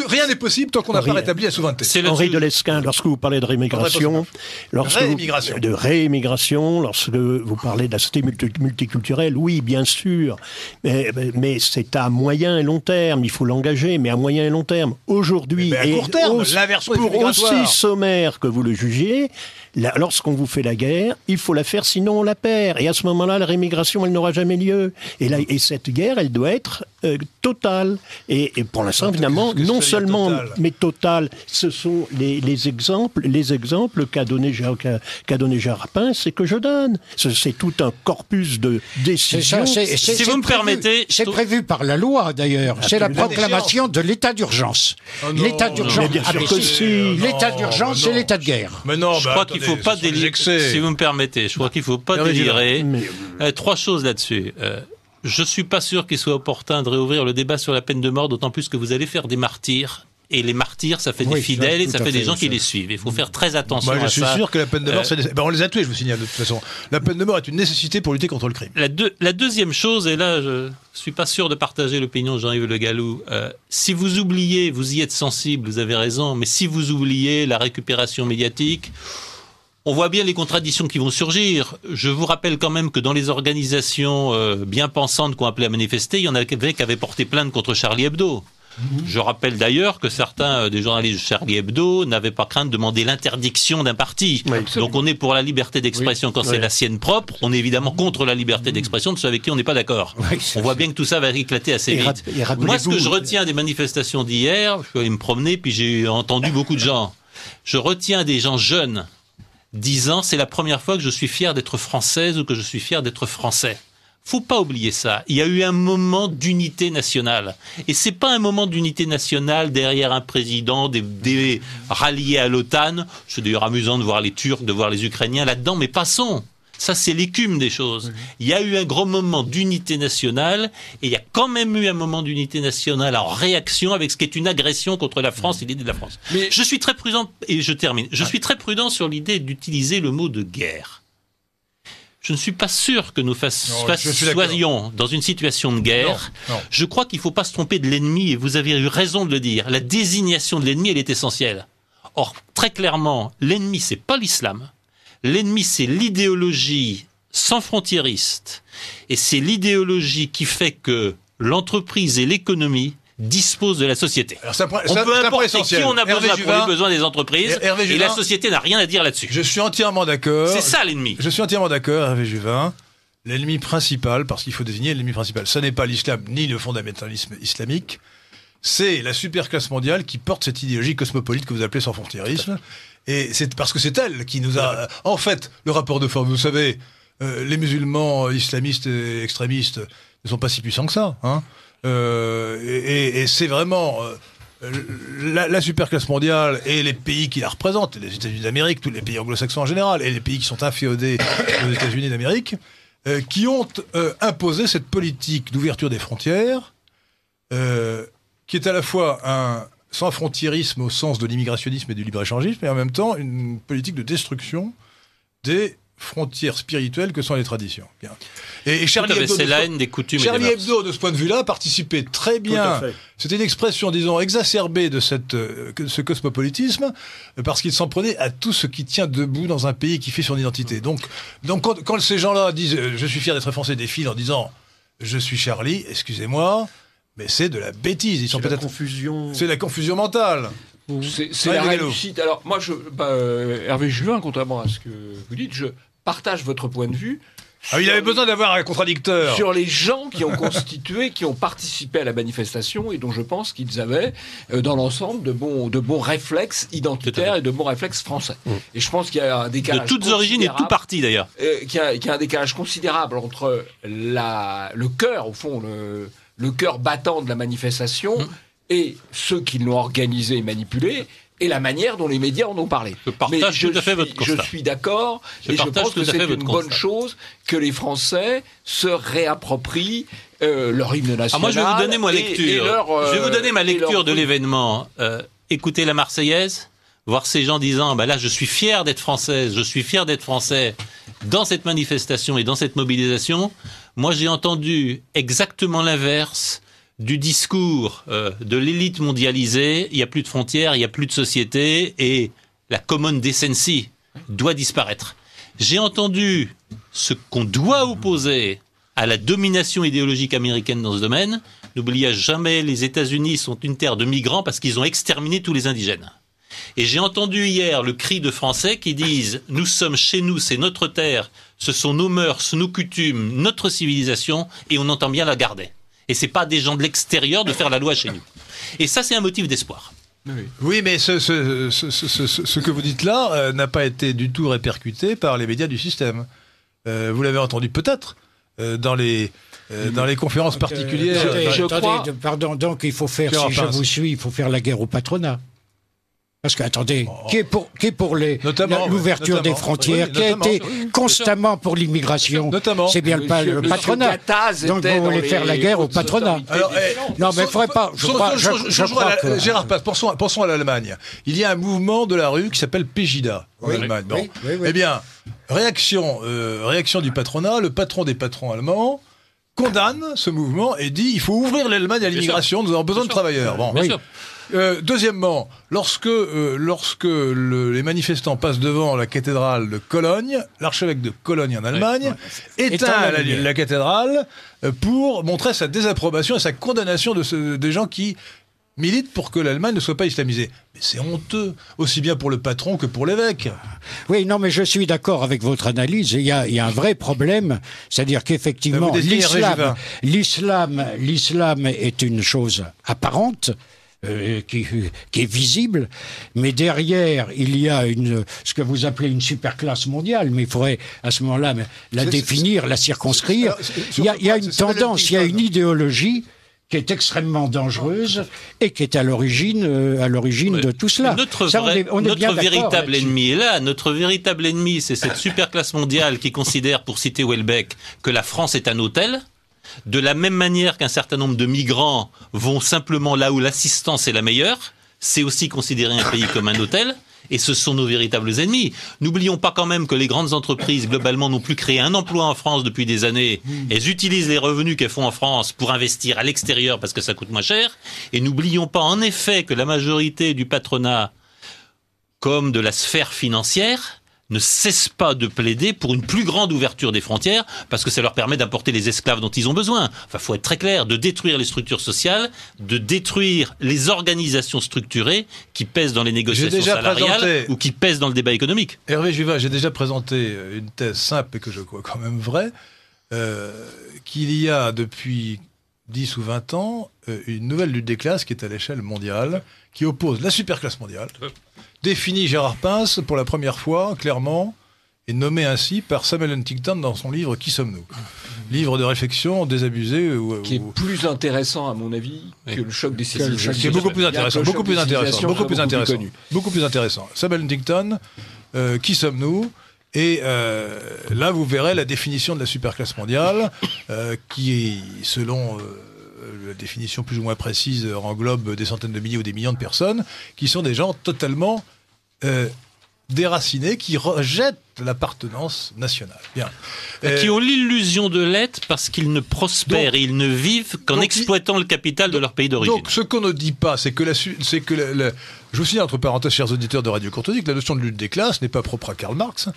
Rien n'est possible tant qu'on n'a pas rétabli la souveraineté. Henri de Lesquen, lorsque vous parlez de rémigration, lorsque vous parlez de la société multiculturelle, oui, bien sûr, mais c'est à moyen et long terme, il faut l'engager, mais à moyen et long terme. Aujourd'hui, à court terme, l'inversion des flux migratoires. Aussi sommaire que vous le jugiez, lorsqu'on vous fait la guerre, il faut la faire, sinon on la perd. Et à ce moment-là, la rémigration, elle n'aura jamais lieu. Et cette guerre, elle doit être totale. Et pour l'instant, évidemment, non seulement, mais totale. Ce sont les exemples qu'a donné Gérard Rapin, c'est que je donne. C'est tout un corpus de décisions. Si vous me permettez... C'est prévu par la loi, d'ailleurs. C'est la proclamation de l'état d'urgence. L'état d'urgence, l'état d'urgence, c'est l'état de guerre. Mais non, je crois qu'il ne faut pas délirer. Si vous me permettez, je crois qu'il ne faut pas délirer. Trois choses là-dessus. Je ne suis pas sûr qu'il soit opportun de réouvrir le débat sur la peine de mort, d'autant plus que vous allez faire des martyrs. Et les martyrs, ça fait des fidèles et ça fait des gens qui les suivent. Il faut faire très attention à ça. Je suis sûr que la peine de mort, on les a tués, je vous signale de toute façon. La peine de mort est une nécessité pour lutter contre le crime. La deuxième chose, et là je ne suis pas sûr de partager l'opinion de Jean-Yves Le Gallou, si vous oubliez, vous y êtes sensible, vous avez raison, mais si vous oubliez la récupération médiatique, on voit bien les contradictions qui vont surgir. Je vous rappelle quand même que dans les organisations bien pensantes qui ont appelé à manifester, il y en avait qui avaient porté plainte contre Charlie Hebdo. Je rappelle d'ailleurs que certains des journalistes de Charlie Hebdo n'avaient pas craint de demander l'interdiction d'un parti. Oui, donc on est pour la liberté d'expression quand c'est la sienne propre. On est évidemment contre la liberté d'expression de ceux avec qui on n'est pas d'accord. Oui, on voit bien que tout ça va éclater assez vite. Moi, ce que je retiens des manifestations d'hier, je suis allé me promener, puis j'ai entendu beaucoup de gens. Je retiens des gens jeunes disant « c'est la première fois que je suis fier d'être française ou que je suis fier d'être français ». Faut pas oublier ça. Il y a eu un moment d'unité nationale. Et c'est pas un moment d'unité nationale derrière un président, des ralliés à l'OTAN. C'est d'ailleurs amusant de voir les Turcs, de voir les Ukrainiens là-dedans, mais passons. Ça, c'est l'écume des choses. Il y a eu un gros moment d'unité nationale et il y a quand même eu un moment d'unité nationale en réaction avec ce qui est une agression contre la France et l'idée de la France. Mais je suis très prudent, et je termine, je suis très prudent sur l'idée d'utiliser le mot de guerre. Je ne suis pas sûr que nous soyons dans une situation de guerre. Non. Je crois qu'il ne faut pas se tromper de l'ennemi, et vous avez eu raison de le dire. La désignation de l'ennemi, elle est essentielle. Or, très clairement, l'ennemi, c'est pas l'islam. L'ennemi, c'est l'idéologie sans frontiériste. Et c'est l'idéologie qui fait que l'entreprise et l'économie disposent de la société. Alors on peut importer qui on a besoin pour les besoins des entreprises, et la société n'a rien à dire là-dessus. Je suis entièrement d'accord. C'est ça l'ennemi. Je suis entièrement d'accord, Hervé Juvin. L'ennemi principal, parce qu'il faut désigner l'ennemi principal, ce n'est pas l'islam ni le fondamentalisme islamique, c'est la superclasse mondiale qui porte cette idéologie cosmopolite que vous appelez sans frontiérisme. Et c'est parce que c'est elle qui nous a... En fait, le rapport de force, vous savez, les musulmans islamistes et extrémistes ne sont pas si puissants que ça, hein. Et c'est vraiment la superclasse mondiale et les pays qui la représentent, les États-Unis d'Amérique, tous les pays anglo-saxons en général, et les pays qui sont inféodés aux États-Unis d'Amérique, qui ont imposé cette politique d'ouverture des frontières, qui est à la fois un sans-frontiérisme au sens de l'immigrationnisme et du libre-échangisme, et en même temps une politique de destruction des frontières spirituelles que sont les traditions. Et Charlie Hebdo, c'est la haine des coutumes Charlie Hebdo, de ce point de vue-là, participait très bien. C'était une expression, disons, exacerbée de ce cosmopolitisme, parce qu'il s'en prenait à tout ce qui tient debout dans un pays qui fait son identité. Donc quand ces gens-là disent « je suis fier d'être français » défilent en disant « je suis Charlie », excusez-moi, mais c'est de la bêtise. Ils sont peut-être confusion. C'est la confusion mentale. C'est la réussite. Alors moi, Hervé Juvin, contrairement à ce que vous dites, je partage votre point de vue. Ah, il avait besoin d'avoir un contradicteur. Sur les gens qui ont constitué, qui ont participé à la manifestation et dont je pense qu'ils avaient, dans l'ensemble, de bons réflexes identitaires et de bons réflexes français. Et je pense qu'il y a un décalage. De toutes origines et tout parti d'ailleurs. Qu'il y a un décalage considérable entre le cœur, au fond, le cœur battant de la manifestation et ceux qui l'ont organisé et manipulé, et la manière dont les médias en ont parlé. Je partage tout à fait votre constat. Je suis d'accord, et je pense que c'est une bonne chose que les Français se réapproprient leur hymne national. Moi, je vais vous donner ma lecture. Je vais vous donner ma lecture de l'événement. Écoutez la Marseillaise, voir ces gens disant là, je suis fier d'être française, je suis fier d'être français dans cette manifestation et dans cette mobilisation. Moi, j'ai entendu exactement l'inverse du discours de l'élite mondialisée. Il n'y a plus de frontières, il n'y a plus de société et la common decency doit disparaître. J'ai entendu ce qu'on doit opposer à la domination idéologique américaine dans ce domaine. N'oubliez jamais, les États-Unis sont une terre de migrants parce qu'ils ont exterminé tous les indigènes. Et j'ai entendu hier le cri de Français qui disent « Nous sommes chez nous, c'est notre terre, ce sont nos mœurs, nos coutumes, notre civilisation et on entend bien la garder. » Et c'est pas des gens de l'extérieur de faire la loi chez nous. Et ça, c'est un motif d'espoir. Oui, mais ce que vous dites là n'a pas été du tout répercuté par les médias du système. Vous l'avez entendu peut-être dans les conférences particulières. Pardon, donc il faut faire, si je vous suis, il faut faire la guerre au patronat. Parce que, attendez, qui est pour l'ouverture des frontières, qui a été constamment pour l'immigration, c'est bien le patronat. Donc vous voulez faire la guerre au patronat. Alors, non, mais il ne faudrait pas. Je crois que... Gérard Paz, pensons à l'Allemagne. Il y a un mouvement de la rue qui s'appelle Pegida en Allemagne. Bon. Oui. Eh bien, réaction du patronat, le patron des patrons allemands condamne ce mouvement et dit il faut ouvrir l'Allemagne à l'immigration, nous avons besoin de travailleurs. Bon. Deuxièmement, lorsque les manifestants passent devant la cathédrale de Cologne, l'archevêque de Cologne en Allemagne éteint la cathédrale pour montrer sa désapprobation et sa condamnation des gens qui militent pour que l'Allemagne ne soit pas islamisée. Mais c'est honteux, aussi bien pour le patron que pour l'évêque. Oui, non, mais je suis d'accord avec votre analyse. Il y a un vrai problème, c'est-à-dire qu'effectivement, l'islam est une chose apparente, qui est visible, mais derrière, il y a ce que vous appelez une superclasse mondiale, mais il faudrait à ce moment-là la définir, la circonscrire. Il y a une tendance, il y a une idéologie qui est extrêmement dangereuse et qui est à l'origine de tout cela. Notre véritable ennemi est là. Notre véritable ennemi, c'est cette superclasse mondiale qui considère, pour citer Houellebecq, que la France est un hôtel. De la même manière qu'un certain nombre de migrants vont simplement là où l'assistance est la meilleure, c'est aussi considérer un pays comme un hôtel, et ce sont nos véritables ennemis. N'oublions pas quand même que les grandes entreprises, globalement, n'ont plus créé un emploi en France depuis des années. Elles utilisent les revenus qu'elles font en France pour investir à l'extérieur parce que ça coûte moins cher. Et n'oublions pas en effet que la majorité du patronat, comme de la sphère financière, ne cesse pas de plaider pour une plus grande ouverture des frontières parce que ça leur permet d'importer les esclaves dont ils ont besoin. Enfin, faut être très clair, de détruire les structures sociales, de détruire les organisations structurées qui pèsent dans les négociations salariales ou qui pèsent dans le débat économique. Hervé Juvin, j'ai déjà présenté une thèse simple et que je crois quand même vraie, qu'il y a depuis 10 ou 20 ans une nouvelle lutte des classes qui est à l'échelle mondiale, qui oppose la superclasse mondiale, défini Gérard Paz pour la première fois, clairement, et nommé ainsi par Samuel Huntington dans son livre « Qui sommes-nous ?» Livre de réflexion désabusé. Qui est plus intéressant, à mon avis, que le choc des civilisations. Qui est beaucoup plus intéressant, beaucoup plus intéressant. Samuel Huntington, « Qui sommes-nous ?» Et là, vous verrez la définition de la superclasse mondiale, qui, selon la définition plus ou moins précise, englobe des centaines de milliers ou des millions de personnes, qui sont des gens totalement déracinés, qui rejettent l'appartenance nationale. Bien. Qui ont l'illusion de l'être parce qu'ils ne prospèrent et ils ne vivent qu'en exploitant le capital de leur pays d'origine. Donc, ce qu'on ne dit pas, c'est que je vous signale, entre parenthèses, chers auditeurs de Radio Courtoisie, que la notion de lutte des classes n'est pas propre à Karl Marx,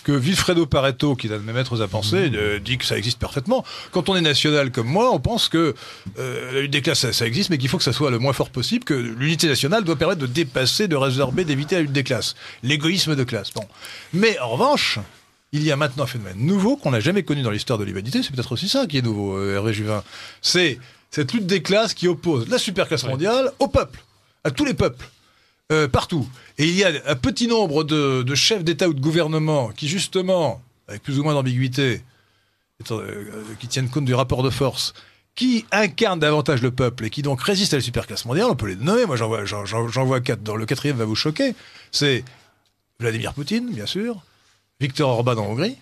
que Vilfredo Pareto, qui est un de mes maîtres à penser, dit que ça existe parfaitement. Quand on est national comme moi, on pense que la lutte des classes, ça existe, mais qu'il faut que ça soit le moins fort possible, que l'unité nationale doit permettre de dépasser, de résorber, d'éviter la lutte des classes. L'égoïsme de classe. Bon. Mais en revanche, il y a maintenant un phénomène nouveau qu'on n'a jamais connu dans l'histoire de l'humanité, c'est peut-être aussi ça qui est nouveau, Hervé Juvin. C'est cette lutte des classes qui oppose la superclasse mondiale au peuple, à tous les peuples. Partout. Et il y a un petit nombre de chefs d'État ou de gouvernement qui, justement, avec plus ou moins d'ambiguïté, qui tiennent compte du rapport de force, qui incarnent davantage le peuple et qui donc résistent à la superclasse mondiale, on peut les nommer, moi j'en vois 4, dans le 4e va vous choquer, c'est Vladimir Poutine, bien sûr, Viktor Orban en Hongrie,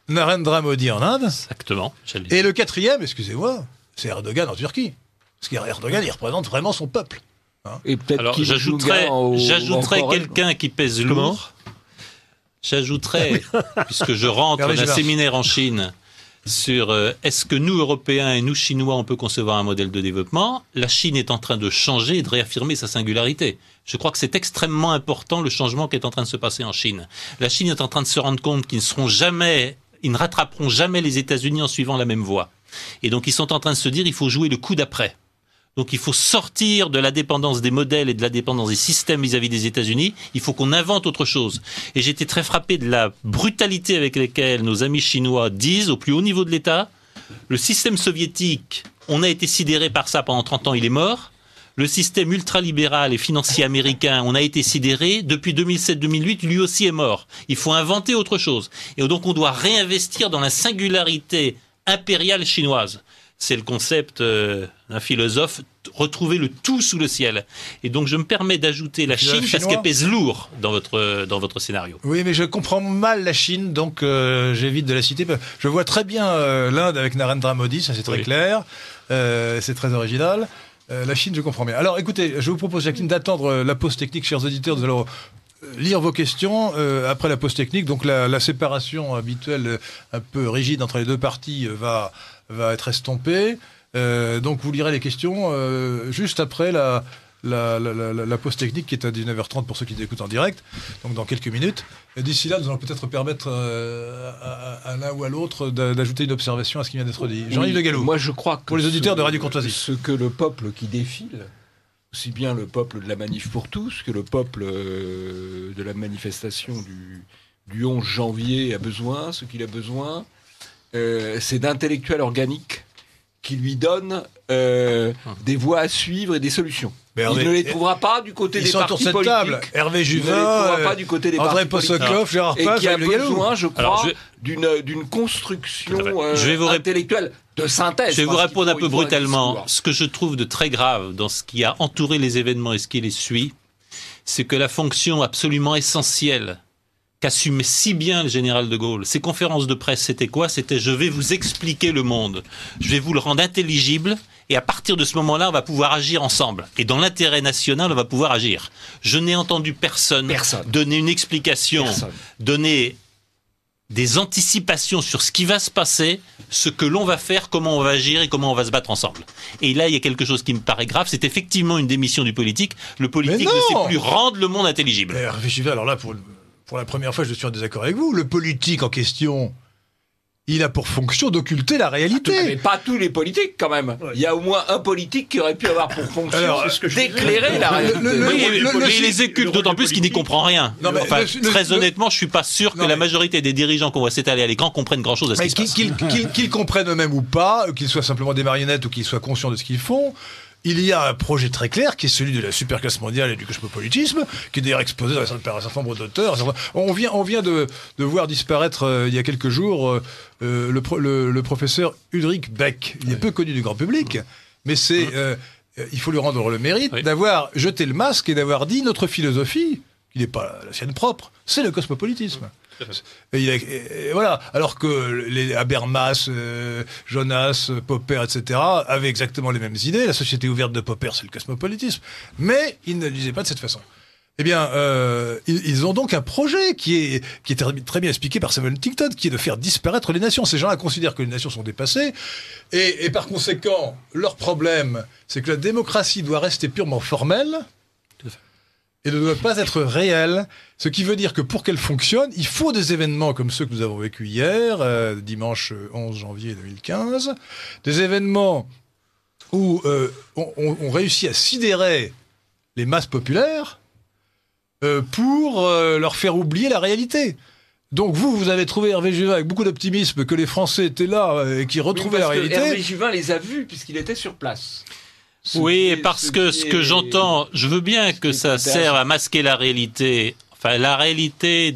Narendra Modi en Inde, exactement, et le 4e, excusez-moi, c'est Erdogan en Turquie. Parce qu'Erdogan, il représente vraiment son peuple. Hein. Et peut-être alors j'ajouterais quelqu'un qui pèse lourd. J'ajouterais, puisque je rentre d'un séminaire en Chine sur est-ce que nous, Européens et nous, Chinois, on peut concevoir un modèle de développement. La Chine est en train de changer et de réaffirmer sa singularité. Je crois que c'est extrêmement important le changement qui est en train de se passer en Chine. La Chine est en train de se rendre compte qu'ils ne rattraperont jamais les États-Unis en suivant la même voie. Et donc ils sont en train de se dire il faut jouer le coup d'après. Donc il faut sortir de la dépendance des modèles et de la dépendance des systèmes vis-à-vis des États-Unis. Il faut qu'on invente autre chose. Et j'étais très frappé de la brutalité avec laquelle nos amis chinois disent, au plus haut niveau de l'État, le système soviétique, on a été sidéré par ça pendant 30 ans, il est mort. Le système ultralibéral et financier américain, on a été sidéré. Depuis 2007-2008, lui aussi est mort. Il faut inventer autre chose. Et donc on doit réinvestir dans la singularité impériale chinoise. C'est le concept d'un philosophe, retrouver le tout sous le ciel. Et donc je me permets d'ajouter la Chine parce qu'elle pèse lourd dans votre scénario. Oui, mais je comprends mal la Chine, donc j'évite de la citer. Je vois très bien l'Inde avec Narendra Modi, ça c'est très clair, c'est très original. La Chine, je comprends bien. Alors écoutez, je vous propose, Jacqueline, d'attendre la pause technique, chers auditeurs. Nous allons lire vos questions après la pause technique. Donc la séparation habituelle un peu rigide entre les deux parties va être estompée. Donc vous lirez les questions juste après la pause technique qui est à 19h30 pour ceux qui écoutent en direct, donc dans quelques minutes. Et d'ici là, nous allons peut-être permettre à l'un ou à l'autre d'ajouter une observation à ce qui vient d'être dit. Jean-Yves Le Gallou. Moi je crois que pour les auditeurs de Radio Courtoisie. Ce que le peuple qui défile, aussi bien le peuple de la Manif pour tous que le peuple de la manifestation du 11 janvier a besoin, ce qu'il a besoin, c'est d'intellectuels organiques qui lui donnent des voies à suivre et des solutions. Il ne les trouvera pas du côté des partis politiques. Table. Hervé Juvin, pas du côté des André Possokov, Gérard Paz, et qui a besoin, je crois, d'une construction intellectuelle de synthèse. Je vais vous répondre un peu brutalement. Ce que je trouve de très grave dans ce qui a entouré les événements et ce qui les suit, c'est que la fonction absolument essentielle qu'assumait si bien le général de Gaulle, ses conférences de presse, c'était quoi ? C'était « je vais vous expliquer le monde, je vais vous le rendre intelligible, et à partir de ce moment-là, on va pouvoir agir ensemble. Et dans l'intérêt national, on va pouvoir agir. » Je n'ai entendu personne donner une explication, donner des anticipations sur ce qui va se passer, ce que l'on va faire, comment on va agir et comment on va se battre ensemble. Et là, il y a quelque chose qui me paraît grave, c'est effectivement une démission du politique. Le politique ne sait plus rendre le monde intelligible. Alors là, pour la première fois, je suis en désaccord avec vous. Le politique en question, il a pour fonction d'occulter la réalité. Mais pas tous les politiques, quand même. Il y a au moins un politique qui aurait pu avoir pour fonction d'éclairer la réalité. Mais les occulte d'autant plus qu'il n'y comprend rien. Très honnêtement, je suis pas sûr que la majorité des dirigeants qu'on voit s'étaler à l'écran comprennent grand-chose à ce qui se passe. Qu'ils comprennent eux-mêmes ou pas, qu'ils soient simplement des marionnettes ou qu'ils soient conscients de ce qu'ils font, il y a un projet très clair qui est celui de la superclasse mondiale et du cosmopolitisme, qui est d'ailleurs exposé par un certain nombre d'auteurs. On vient de voir disparaître il y a quelques jours le professeur Ulrich Beck. Il est peu connu du grand public, mais il faut lui rendre le mérite d'avoir jeté le masque et d'avoir dit notre philosophie, qui n'est pas la sienne propre, c'est le cosmopolitisme. Et voilà. Alors que les Habermas, Jonas, Popper, etc. avaient exactement les mêmes idées. La société ouverte de Popper, c'est le cosmopolitisme. Mais ils ne le disaient pas de cette façon. Eh bien, ils ont donc un projet qui est très bien expliqué par Samuel Huntington, qui est de faire disparaître les nations. Ces gens-là considèrent que les nations sont dépassées. Et par conséquent, leur problème, c'est que la démocratie doit rester purement formelle. Et ne doit pas être réel, ce qui veut dire que pour qu'elle fonctionne, il faut des événements comme ceux que nous avons vécus hier, dimanche 11 janvier 2015, des événements où on réussit à sidérer les masses populaires pour leur faire oublier la réalité. Donc vous avez trouvé Hervé Juvin avec beaucoup d'optimisme que les Français étaient là et qu'ils retrouvaient la réalité. Hervé Juvin les a vus puisqu'il était sur place. Oui, parce que ce que j'entends, je veux bien que ça serve à masquer la réalité. Enfin, la réalité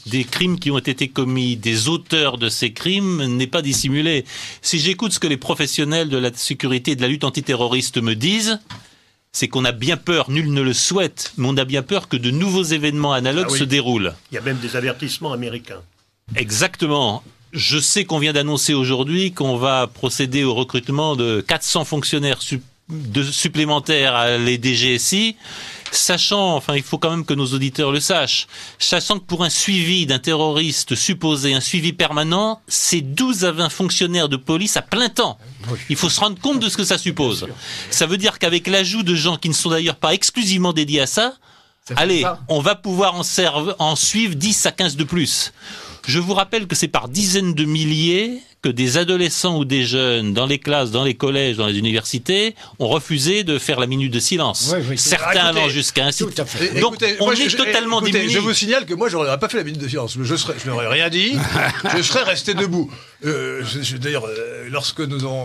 des crimes qui ont été commis, des auteurs de ces crimes, n'est pas dissimulée. Si j'écoute ce que les professionnels de la sécurité et de la lutte antiterroriste me disent, c'est qu'on a bien peur, nul ne le souhaite, mais on a bien peur que de nouveaux événements analogues se déroulent. Il y a même des avertissements américains. Exactement. Je sais qu'on vient d'annoncer aujourd'hui qu'on va procéder au recrutement de 400 fonctionnaires supplémentaires à les DGSI, sachant, enfin il faut quand même que nos auditeurs le sachent, sachant que pour un suivi d'un terroriste supposé, un suivi permanent, c'est 12 à 20 fonctionnaires de police à plein temps. Il faut se rendre compte de ce que ça suppose. Ça veut dire qu'avec l'ajout de gens qui ne sont d'ailleurs pas exclusivement dédiés à ça, allez, on va pouvoir en suivre 10 à 15 de plus. Je vous rappelle que c'est par dizaines de milliers que des adolescents ou des jeunes dans les classes, dans les collèges, dans les universités ont refusé de faire la minute de silence. Oui, certains allant jusqu'à ainsi. Donc on est totalement démunis. Je vous signale que moi je n'aurais pas fait la minute de silence. Je n'aurais rien dit. Je serais resté debout. D'ailleurs, lorsque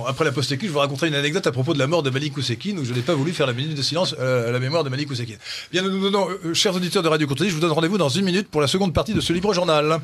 après la post-équipe, je vous raconterai une anecdote à propos de la mort de Malik Oussekine où je n'ai pas voulu faire la minute de silence à la mémoire de Malik Oussekine. Bien, nous donnons, chers auditeurs de Radio Courtoisie, je vous donne rendez-vous dans 1 minute pour la seconde partie de ce libre journal.